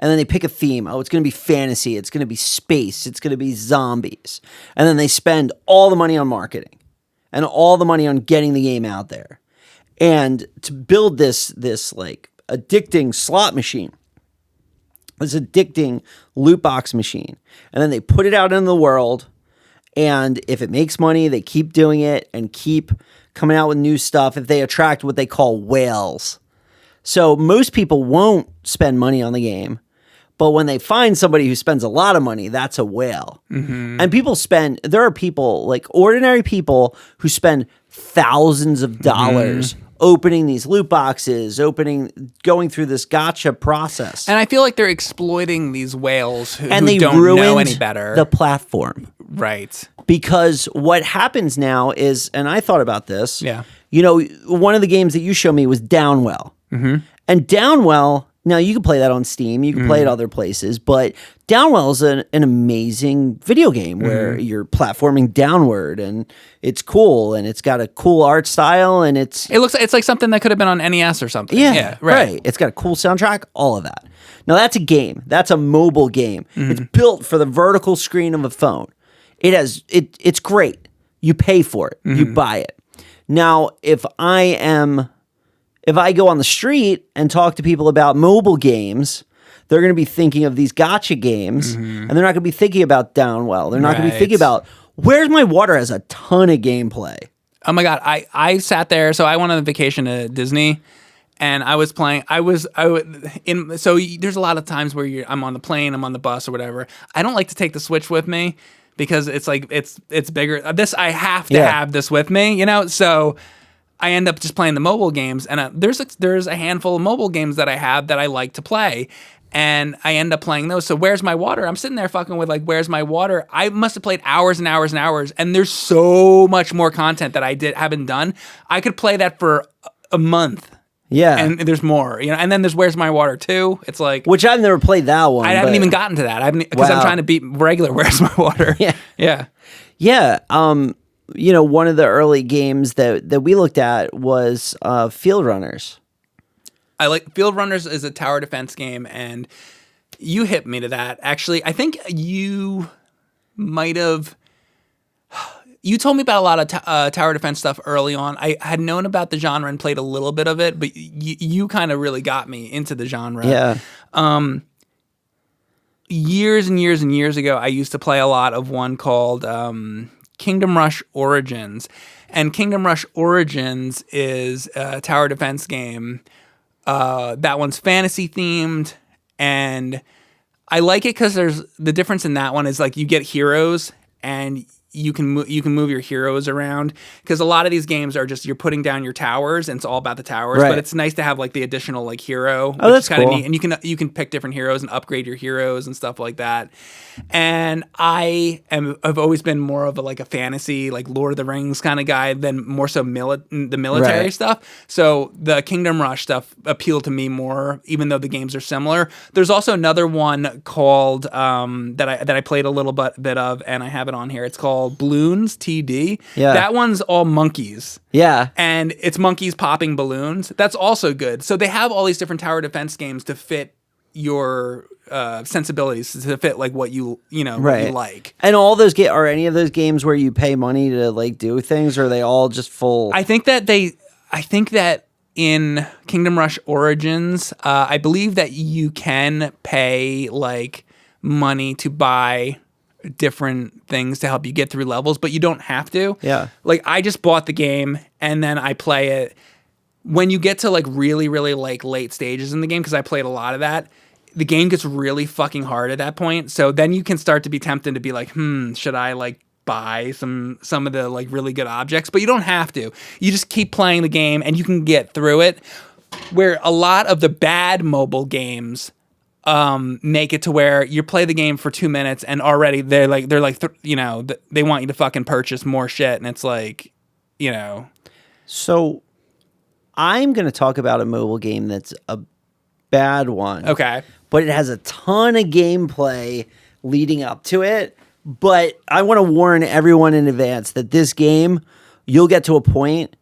And then they pick a theme. Oh, it's going to be fantasy. It's going to be space. It's going to be zombies. And then they spend all the money on marketing and all the money on getting the game out there. And to build this like addicting slot machine, this addicting loot box machine. And then they put it out in the world. And if it makes money, they keep doing it and keep coming out with new stuff if they attract what they call whales. So most people won't spend money on the game. But when they find somebody who spends a lot of money, that's a whale. Mm-hmm. And there are people, like ordinary people, who spend thousands of dollars opening these loot boxes, going through this gotcha process. And I feel like they're exploiting these whales who they don't know any better. The platform. Right. Because what happens now is, and I thought about this, yeah. One of the games that you showed me was Downwell. Mm-hmm. And Downwell, now you can play that on Steam, you can play it other places, but Downwell is an amazing video game where you're platforming downward, and it's cool, and it's got a cool art style, and it's like something that could have been on NES or something. Yeah, right. It's got a cool soundtrack, all of that. Now that's a game. That's a mobile game. It's built for the vertical screen of a phone. It's great. You pay for it. You buy it. Now, if I go on the street and talk to people about mobile games, they're going to be thinking of these gotcha games, and they're not going to be thinking about Downwell. They're not going to be thinking about, Where's My Water has a ton of gameplay. Oh my God. I sat there. So I went on a vacation to Disney and I was playing. So there's a lot of times where I'm on the plane, I'm on the bus or whatever. I don't like to take the Switch with me because it's like, it's bigger. I have to have this with me, you know? So I end up just playing the mobile games, and there's a handful of mobile games that I have that I like to play, and I end up playing those. So Where's My Water? I'm sitting there fucking with like Where's My Water? I must have played hours and hours and hours, and there's so much more content that I haven't done. I could play that for a month. Yeah. And there's more, you know. And then there's Where's My Water 2? It's like, which I've never played that one. I haven't even gotten to that. Because I'm trying to beat regular Where's My Water. Yeah. You know, one of the early games that we looked at was Field Runners. I like Field Runners is a tower defense game, and you hit me to that. Actually, I think you might have. You told me about a lot of tower defense stuff early on. I had known about the genre and played a little bit of it, but you kind of really got me into the genre. Yeah. Years and years and years ago, I used to play a lot of one called Kingdom Rush Origins. And Kingdom Rush Origins is a tower defense game. That one's fantasy themed, and I like it because there's the difference in that one is like you get heroes and you can move your heroes around, because a lot of these games are just you're putting down your towers and it's all about the towers. Right. But it's nice to have like the additional like hero. Oh, that's kind of cool. neat. And you can pick different heroes and upgrade your heroes and stuff like that. And I've always been more of a fantasy, like Lord of the Rings kind of guy than more so the military Right. stuff. So the Kingdom Rush stuff appealed to me more, even though the games are similar. There's also another one called that I played a little bit of, and I have it on here. It's called Bloons Td. Yeah. That one's all monkeys. Yeah. And it's monkeys popping balloons. That's also good. So they have all these different tower defense games to fit your sensibilities, to fit like what you what you like. And all those are any of those games where you pay money to like do things, or are they all just full? I think that in Kingdom Rush Origins, I believe that you can pay like money to buy different things to help you get through levels, but you don't have to. Yeah. Like I just bought the game and then I play it. When you get to like really, really like late stages in the game, because I played a lot of that, the game gets really fucking hard at that point. So then you can start to be tempted to be like, should I like buy some of the like really good objects? But you don't have to. You just keep playing the game and you can get through it. Where a lot of the bad mobile games make it to where you play the game for 2 minutes and already they want you to fucking purchase more shit, and it's like, So I'm going to talk about a mobile game that's a bad one. Okay. But it has a ton of gameplay leading up to it. But I want to warn everyone in advance that this game, you'll get to a point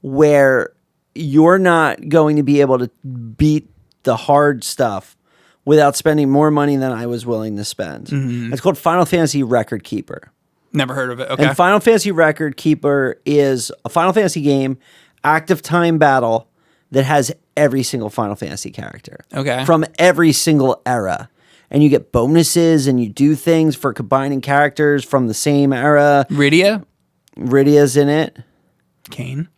where you're not going to be able to beat the hard stuff without spending more money than I was willing to spend. Mm-hmm. It's called Final Fantasy Record Keeper. Never heard of it. Okay. And Final Fantasy Record Keeper is a Final Fantasy game, active time battle, that has every single Final Fantasy character. Okay. From every single era. And you get bonuses and you do things for combining characters from the same era. Rydia's in it. Kane,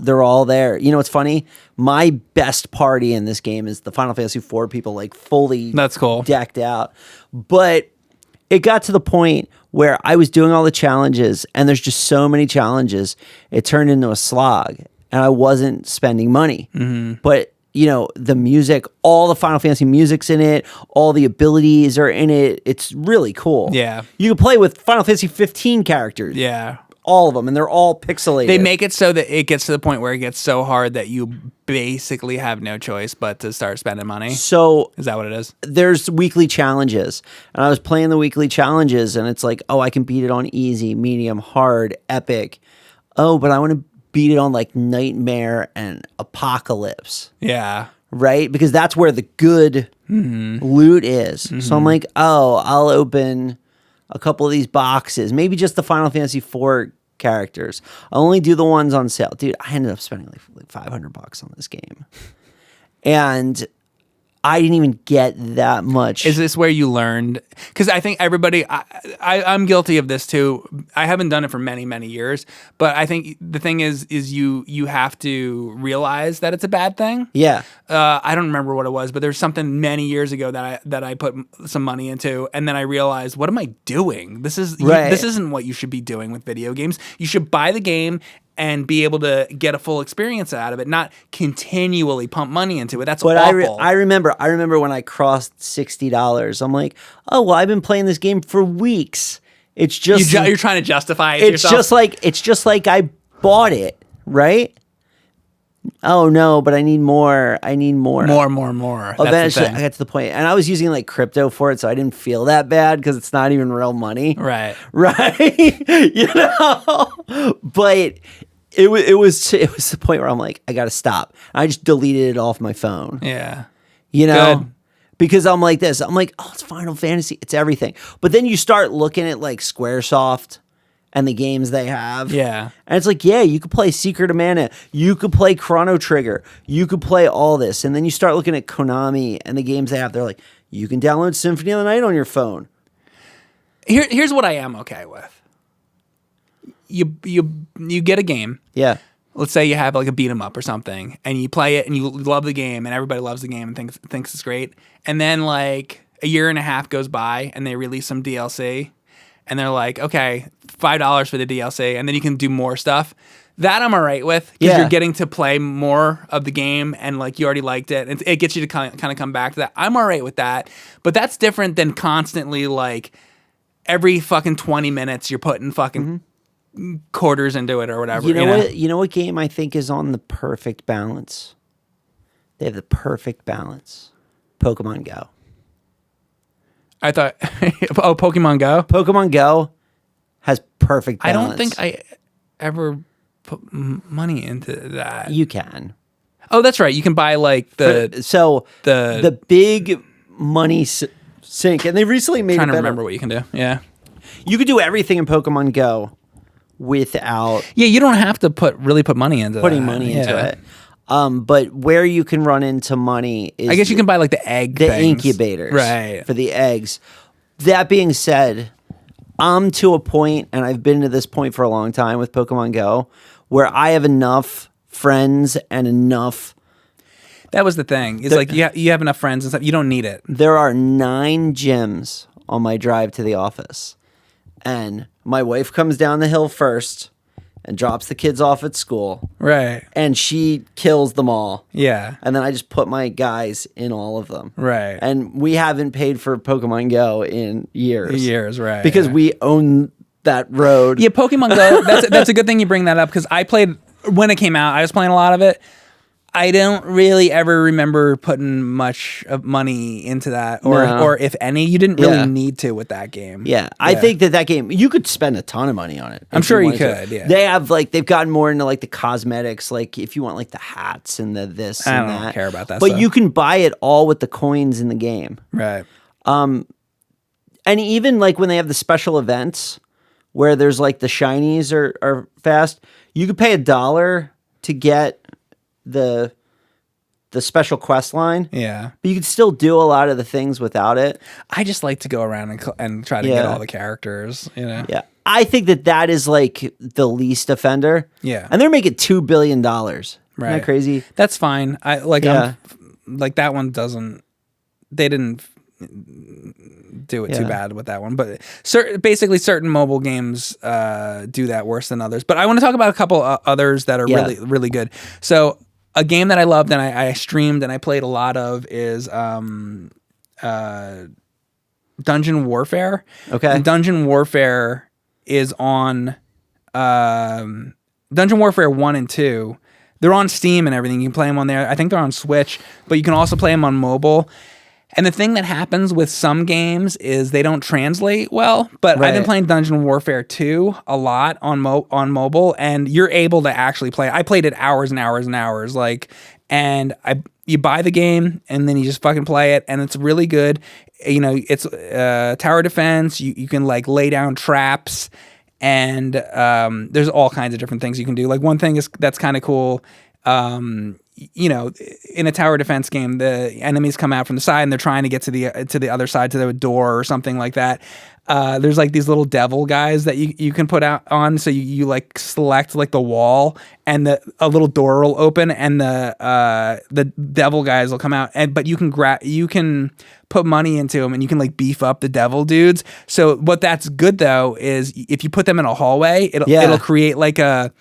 they're all there. You know what's funny? My best party in this game is the Final Fantasy IV people, like fully That's cool. decked out. But it got to the point where I was doing all the challenges, and there's just so many challenges, it turned into a slog, and I wasn't spending money. Mm-hmm. But the music, all the Final Fantasy music's in it, all the abilities are in it. It's really cool. Yeah. You can play with Final Fantasy 15 characters. Yeah. All of them, and they're all pixelated. They make it so that it gets to the point where it gets so hard that you basically have no choice but to start spending money. So is that what it is? There's weekly challenges, and I was playing the weekly challenges, and it's like, I can beat it on easy, medium, hard, epic. Oh, but I want to beat it on like Nightmare and Apocalypse. Yeah. Right? Because that's where the good loot is. Mm-hmm. So I'm like, I'll open a couple of these boxes, maybe just the Final Fantasy IV characters. I only do the ones on sale. Dude, I ended up spending like $500 on this game. And I didn't even get that much. Is this where you learned? Because I think everybody, I'm guilty of this too. I haven't done it for many, many years, but I think the thing is you have to realize that it's a bad thing. Yeah. I don't remember what it was, but there's something many years ago that I put some money into, and then I realized, what am I doing? This isn't what you should be doing with video games. You should buy the game and be able to get a full experience out of it, not continually pump money into it. That's awful. I remember when I crossed $60. I'm like, oh well, I've been playing this game for weeks. It's just you're trying to justify it to yourself. It's just like I bought it, right? Oh no, but I need more. More. Eventually, I got to the point, and I was using like crypto for it, so I didn't feel that bad because it's not even real money, right? You know, but it was the point where I'm like, I got to stop. I just deleted it off my phone. Yeah, you know. Good. Because I'm like this. I'm like, oh, it's Final Fantasy. It's everything. But then you start looking at like Squaresoft and the games they have. Yeah. And it's like, yeah, you could play Secret of Mana. You could play Chrono Trigger. You could play all this. And then you start looking at Konami and the games they have. They're like, you can download Symphony of the Night on your phone. Here's what I am okay with. You get a game. Yeah. Let's say you have like a beat 'em up or something, and you play it and you love the game, and everybody loves the game and thinks it's great. And then like a year and a half goes by, and they release some DLC, and they're like, okay, $5 for the DLC, and then you can do more stuff. That I'm all right with, because you're getting to play more of the game, and like you already liked it, and it gets you to kind of come back to that. I'm all right with that, but that's different than constantly like every fucking 20 minutes you're putting fucking quarters into it or whatever. You know what game I think is on the perfect balance? They have the perfect balance. Pokemon Go. I thought, Pokemon Go? Pokemon Go has perfect balance. I don't think I ever put money into that. You can. Oh, that's right. You can buy like the big money sink, and they recently made it better. Trying to remember what you can do. Yeah. You could do everything in Pokemon Go without you don't have to put money into putting money into it. But where you can run into money is, I guess you can buy like the incubators, right, for the eggs. That being said, I'm to a point, and I've been to this point for a long time with Pokemon Go, where I have enough friends and enough. That was the thing. It's like you have enough friends and stuff. You don't need it. There are 9 gyms on my drive to the office, and my wife comes down the hill first and drops the kids off at school. Right. And she kills them all. Yeah. And then I just put my guys in all of them. Right. And we haven't paid for Pokemon Go in years. Right. Because we own that road. Yeah, Pokemon Go, that's a good thing you bring that up, because I played, when it came out, I was playing a lot of it. I don't really ever remember putting much of money into that, or if any. You didn't really need to with that game. Yeah, I think that game, you could spend a ton of money on it. I'm sure you could. Yeah, they have they've gotten more into like the cosmetics, like if you want like the hats and the this and that. I don't care about that. But stuff. you can buy it all with the coins in the game. Right. And even like when they have the special events where there's like the shinies are fast, you could pay $1 to get the special quest line. Yeah. But you could still do a lot of the things without it. I just like to go around and try to get all the characters, Yeah. I think that is like the least offender. Yeah. And they're making $2 billion. Isn't that crazy? That's fine. I'm like that one doesn't, they didn't do it too bad with that one, but basically certain mobile games do that worse than others. But I want to talk about a couple others that are really, really good. So a game that I loved and I streamed and I played a lot of is Dungeon Warfare. Okay. And Dungeon Warfare is on Dungeon Warfare 1 and 2. They're on Steam and everything. You can play them on there. I think they're on Switch, but you can also play them on mobile. And the thing that happens with some games is they don't translate well, but I've been playing Dungeon Warfare 2 a lot on mobile, and you're able to actually play. I played it hours and hours and hours, you buy the game and then you just fucking play it, and it's really good. You know, it's tower defense. You can like lay down traps, and there's all kinds of different things you can do. Like one thing that's kind of cool. You know, in a tower defense game, the enemies come out from the side and they're trying to get to the other side, to the door or something like that. There's like these little devil guys that you can put out on. So you like select like the wall, and a little door will open, and the devil guys will come out. But you can put money into them, and you can like beef up the devil dudes. So what that's good though is if you put them in a hallway, it'll create like it'll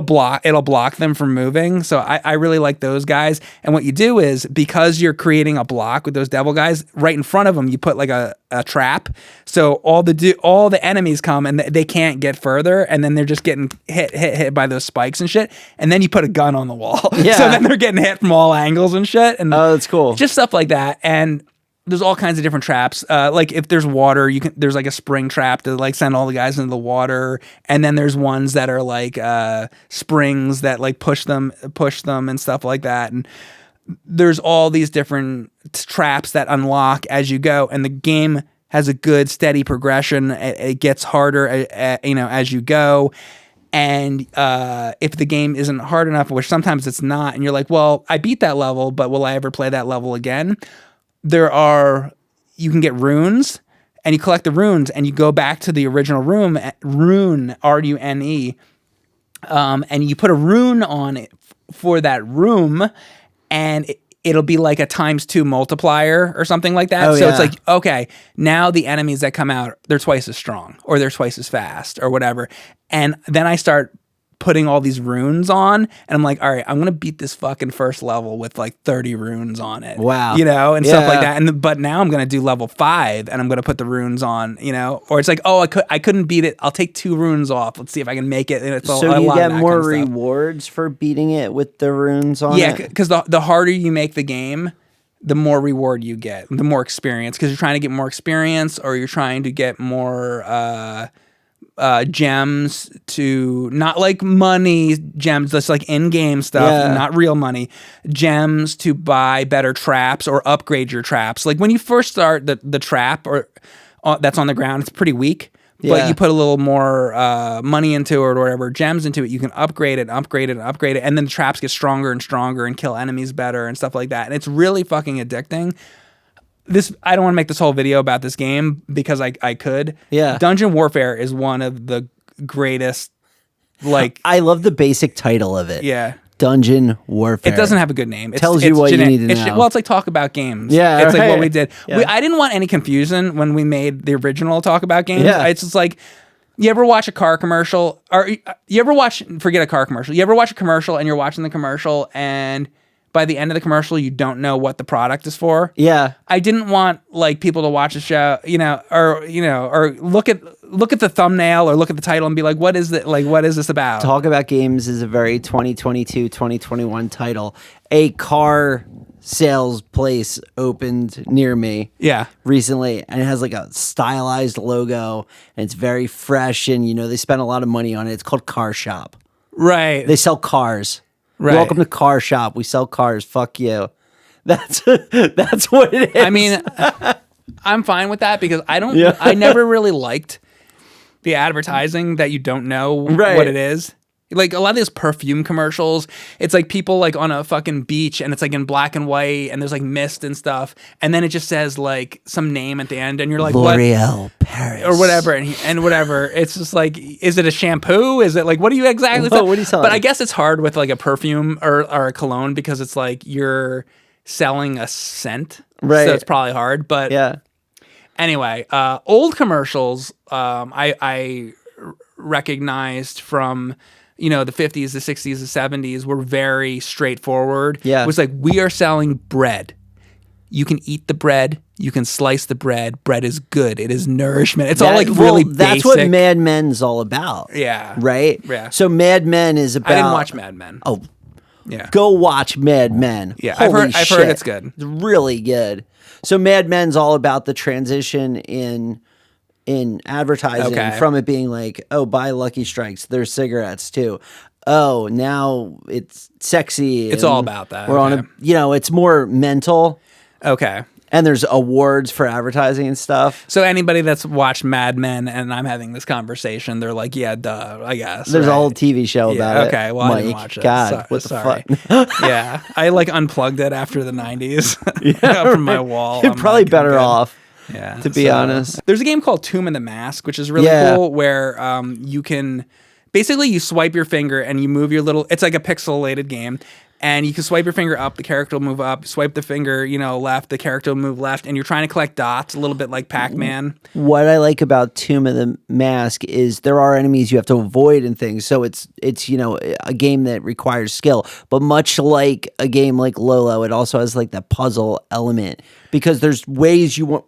block them from moving. So I really like those guys. And what you do is, because you're creating a block with those devil guys, right in front of them you put like a trap. So all the enemies come and they can't get further, and then they're just getting hit by those spikes and shit. And then you put a gun on the wall. Yeah. So then they're getting hit from all angles and shit. And that's cool. Just stuff like that. And there's all kinds of different traps. Like if there's water, there's like a spring trap to like send all the guys into the water. And then there's ones that are like springs that like push them and stuff like that. And there's all these different traps that unlock as you go. And the game has a good steady progression. It gets harder, as you go. And if the game isn't hard enough, which sometimes it's not, and you're like, well, I beat that level, but will I ever play that level again? You can get runes, and you collect the runes, and you go back to the original rune, R-U-N-E, and you put a rune on it for that room, and it'll be like a ×2 multiplier or something like that. It's like, okay, now the enemies that come out, they're twice as strong, or they're twice as fast, or whatever. And then I start putting all these runes on, and I'm like, all right, I'm gonna beat this fucking first level with like 30 runes on it. Wow. And stuff like that. But now I'm gonna do level 5, and I'm gonna put the runes on, or it's like, oh, I couldn't beat it. I'll take 2 runes off. Let's see if I can make it. And it's so you get more rewards for beating it with the runes on it? Yeah, because the harder you make the game, the more reward you get, the more experience, because you're trying to get more experience, or you're trying to get more gems, to not like money gems, that's like in-game stuff, not real money, gems to buy better traps or upgrade your traps. Like when you first start, the trap or that's on the ground, it's pretty weak. But you put a little more money into it, or whatever, gems into it, you can upgrade it, and then the traps get stronger and stronger and kill enemies better and stuff like that. And it's really fucking addicting. I don't want to make this whole video about this game because I could. Yeah. Dungeon Warfare is one of the greatest, like... I love the basic title of it. Yeah. Dungeon Warfare. It doesn't have a good name. It tells you what you need to know. Well, it's like Talk About Games. Yeah, it's like what we did. Yeah. I didn't want any confusion when we made the original Talk About Games. Yeah. It's just like, you ever watch a car commercial, or you ever watch, forget a car commercial, you ever watch a commercial and you're watching the commercial, and by the end of the commercial, you don't know what the product is for. Yeah. I didn't want like people to watch the show, or look at the thumbnail or look at the title and be like, what is it? Like, what is this about? Talk About Games is a very 2022, 2021 title. A car sales place opened near me. Yeah. Recently, and it has like a stylized logo, and it's very fresh, and they spent a lot of money on it. It's called Car Shop. Right. They sell cars. Right. Welcome to Car Shop. We sell cars. Fuck you. That's what it is. I mean, I'm fine with that because I never really liked the advertising that you don't know what it is. Like a lot of these perfume commercials, it's like people like on a fucking beach, and it's like in black and white, and there's like mist and stuff, and then it just says like some name at the end, and you're like, L'Oreal what? Paris or whatever, and whatever. It's just like, is it a shampoo? Is it like, what do you exactly? What are you selling? But I guess it's hard with like a perfume or a cologne because it's like you're selling a scent, right? So it's probably hard. But yeah. Anyway, old commercials, I recognized from, the 50s, the 60s, the 70s were very straightforward. Yeah. It was like, we are selling bread. You can eat the bread. You can slice the bread. Bread is good. It is nourishment. It's all like really basic. That's what Mad Men's all about. Yeah. Right? Yeah. So Mad Men is about... I didn't watch Mad Men. Oh. Yeah. Go watch Mad Men. Yeah. Holy I've heard it's good. It's really good. So Mad Men's all about the transition in advertising from it being like, oh, buy Lucky Strikes. There's cigarettes too. Oh, now it's sexy. It's all about that. We're on a, it's more mental. Okay. And there's awards for advertising and stuff. So anybody that's watched Mad Men and I'm having this conversation, they're like, yeah, duh, I guess. There's right? a whole TV show about it. Okay, well, I didn't Mike, watch it. God, what the sorry. fuck? Yeah, I like unplugged it after the 90s from my wall. You're I'm probably like, better good. off. Yeah, to be honest. There's a game called Tomb and the Mask, which is really cool, where you can basically you swipe your finger and you move your little. It's like a pixelated game. And you can swipe your finger up, the character will move up. Swipe the finger, left, the character will move left. And you're trying to collect dots, a little bit like Pac-Man. What I like about Tomb of the Mask is there are enemies you have to avoid and things. So it's a game that requires skill. But much like a game like Lolo, it also has like that puzzle element because there's ways you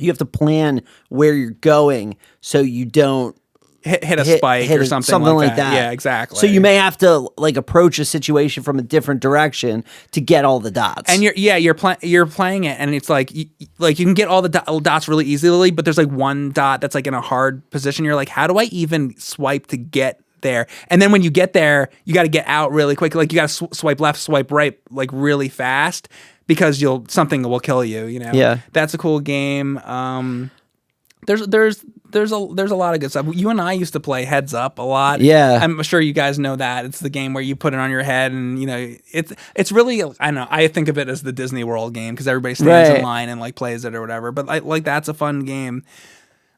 have to plan where you're going so you don't hit a spike or something like that. Yeah, exactly. So you may have to like approach a situation from a different direction to get all the dots. And you're playing it, and it's like you can get all the dots really easily, but there's like one dot that's like in a hard position. You're like, how do I even swipe to get there? And then when you get there, you got to get out really quick. Like you got to swipe left, swipe right, like really fast because something will kill you. Yeah, that's a cool game. There's a lot of good stuff. You and I used to play Heads Up a lot. Yeah, I'm sure you guys know that. It's the game where you put it on your head, and it's really, I don't know. I think of it as the Disney World game because everybody stands in line and like plays it or whatever. But like that's a fun game.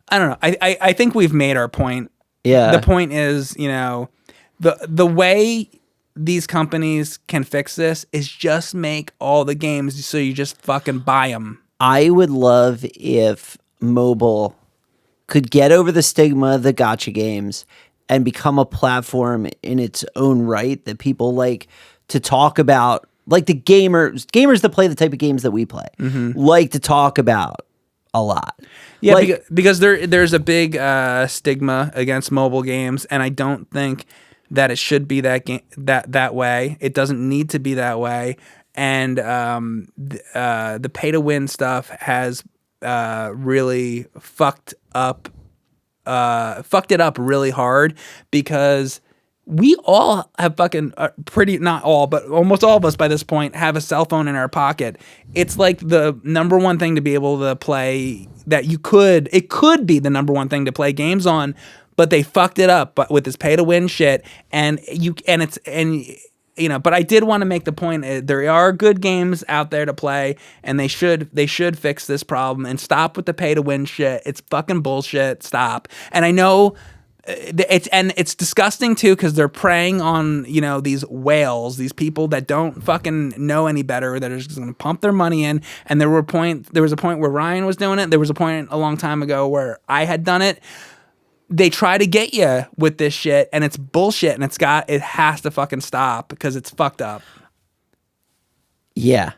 I don't know. I think we've made our point. Yeah. The point is, the way these companies can fix this is just make all the games so you just fucking buy them. I would love if mobile could get over the stigma of the gacha games and become a platform in its own right that people like to talk about, like the gamers that play the type of games that we play, like to talk about a lot. Yeah, because there's a big stigma against mobile games, and I don't think that it should be that way. It doesn't need to be that way, and the pay to win stuff has really fucked it up really hard because we all have fucking not all, but almost all of us by this point have a cell phone in our pocket. It's like the number one thing to be able to play it could be the number one thing to play games on, but they fucked it up with this pay to win shit. But I did want to make the point there are good games out there to play, and they should fix this problem and stop with the pay to win shit. It's fucking bullshit. Stop. And I know it's disgusting too because they're preying on these whales, these people that don't fucking know any better, that are just going to pump their money in. And there was a point where Ryan was doing it. There was a point a long time ago where I had done it. They try to get you with this shit, and it's bullshit, and it has to fucking stop because it's fucked up. Yeah,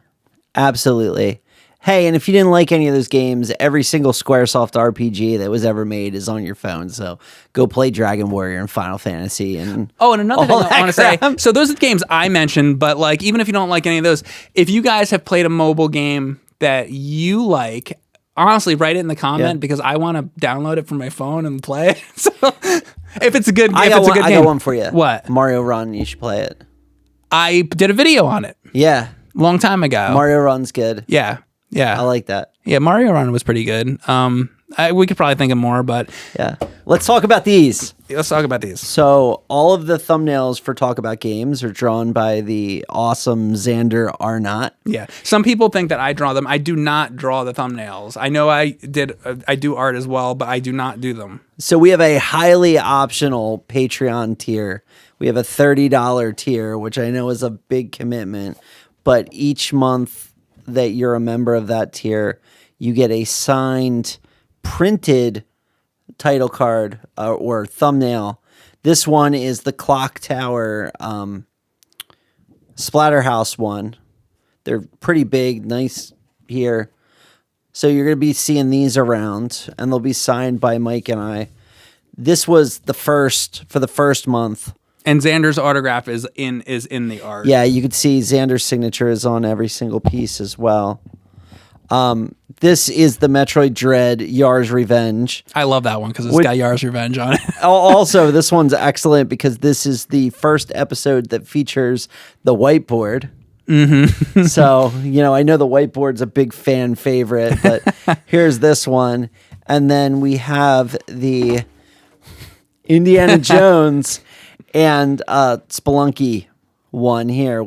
absolutely. Hey, and if you didn't like any of those games, every single Squaresoft RPG that was ever made is on your phone. So go play Dragon Warrior and Final Fantasy and another thing I want to say. So those are the games I mentioned, but like even if you don't like any of those, if you guys have played a mobile game that you like, honestly, write it in the comment because I want to download it from my phone and play it. So if it's a good game, I got one for you. What? Mario Run. You should play it. I did a video on it. Yeah. Long time ago. Mario Run's good. Yeah. Yeah. I like that. Yeah, Mario Run was pretty good. We could probably think of more, but yeah. Let's talk about these. Let's talk about these. So all of the thumbnails for Talk About Games are drawn by the awesome Xander Arnot. Yeah. Some people think that I draw them. I do not draw the thumbnails. I know I do art as well, but I do not do them. So we have a highly optional Patreon tier. We have a $30 tier, which I know is a big commitment, but each month that you're a member of that tier, you get a signed printed title card or thumbnail. This one is the Clock Tower Splatterhouse one. They're pretty big, nice here. So you're going to be seeing these around, and they'll be signed by Mike and I. This was for the first month. And Xander's autograph is in the art. Yeah, you can see Xander's signature is on every single piece as well. This is the Metroid Dread Yar's Revenge. I love that one because it's got Yar's Revenge on it. Also, this one's excellent because this is the first episode that features the whiteboard. Mm-hmm. So, I know the whiteboard's a big fan favorite, but here's this one. And then we have the Indiana Jones and Spelunky one here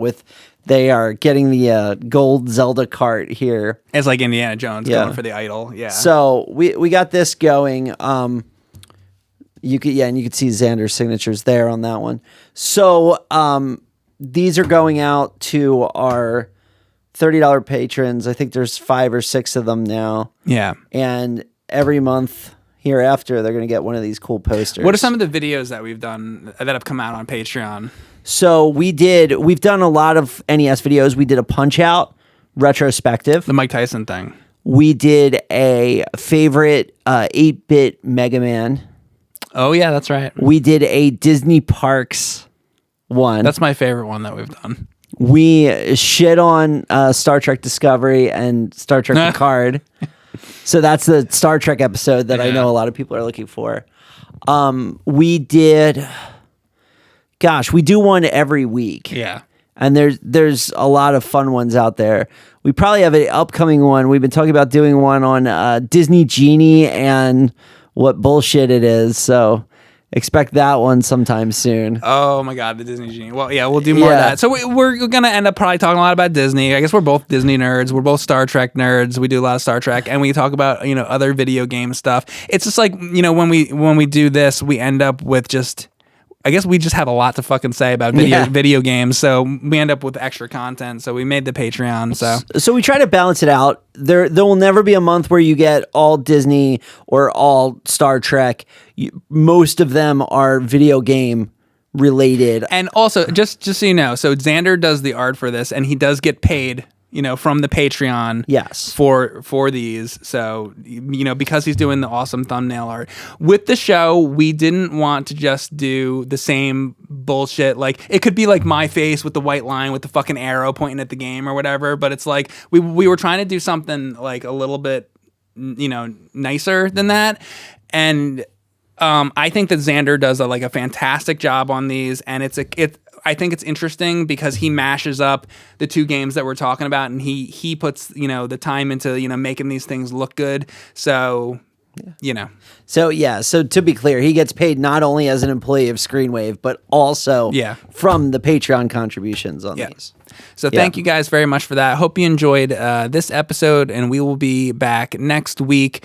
they are getting the gold Zelda cart here. It's like Indiana Jones going for the idol. Yeah. So we got this going. And you could see Xander's signatures there on that one. So these are going out to our $30 patrons. I think there's 5 or 6 of them now. Yeah. And every month hereafter, they're going to get one of these cool posters. What are some of the videos that we've done that have come out on Patreon? So we've done a lot of NES videos. We did a Punch-Out retrospective. The Mike Tyson thing. We did a favorite 8-bit Mega Man. Oh, yeah, that's right. We did a Disney Parks one. That's my favorite one that we've done. We shit on Star Trek Discovery and Star Trek Picard. So that's the Star Trek episode that I know a lot of people are looking for. We do one every week. Yeah. And there's a lot of fun ones out there. We probably have an upcoming one. We've been talking about doing one on Disney Genie and what bullshit it is. So expect that one sometime soon. Oh my God, the Disney Genie. Well, yeah, we'll do more of that. So we're going to end up probably talking a lot about Disney. I guess we're both Disney nerds. We're both Star Trek nerds. We do a lot of Star Trek, and we talk about, other video game stuff. It's just like, when we do this, we end up with I guess we just have a lot to fucking say about video games, so we end up with extra content. So we made the Patreon. So we try to balance it out. There will never be a month where you get all Disney or all Star Trek. Most of them are video game related. And also, just so you know, so Xander does the art for this, and he does get paid, from the Patreon. Yes. For these. So, because he's doing the awesome thumbnail art. With the show, we didn't want to just do the same bullshit. Like, it could be like my face with the white line with the fucking arrow pointing at the game or whatever. But it's like, we were trying to do something like a little bit, nicer than that. And I think that Xander does a fantastic job on these. And I think it's interesting because he mashes up the two games that we're talking about, and he puts the time into making these things look good. So So to be clear, he gets paid not only as an employee of Screenwave, but also from the Patreon contributions on these. So thank you guys very much for that. Hope you enjoyed this episode, and we will be back next week.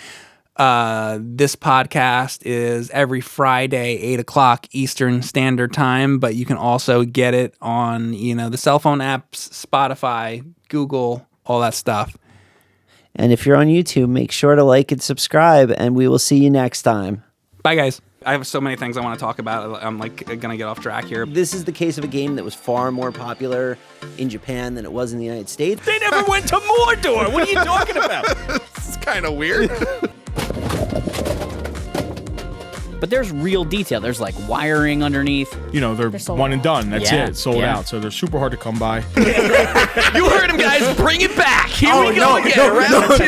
This podcast is every Friday, 8:00 Eastern Standard Time, but you can also get it on, the cell phone apps, Spotify, Google, all that stuff. And if you're on YouTube, make sure to like and subscribe, and we will see you next time. Bye, guys. I have so many things I want to talk about. I'm gonna get off track here. This is the case of a game that was far more popular in Japan than it was in the United States. They never went to Mordor. What are you talking about? This is kind of weird. But there's real detail. There's like wiring underneath. They're one and done. That's it. Sold Yeah. out. So they're super hard to come by. You heard him, guys. Bring it back. Here we go again. Round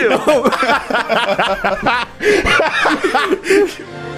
2.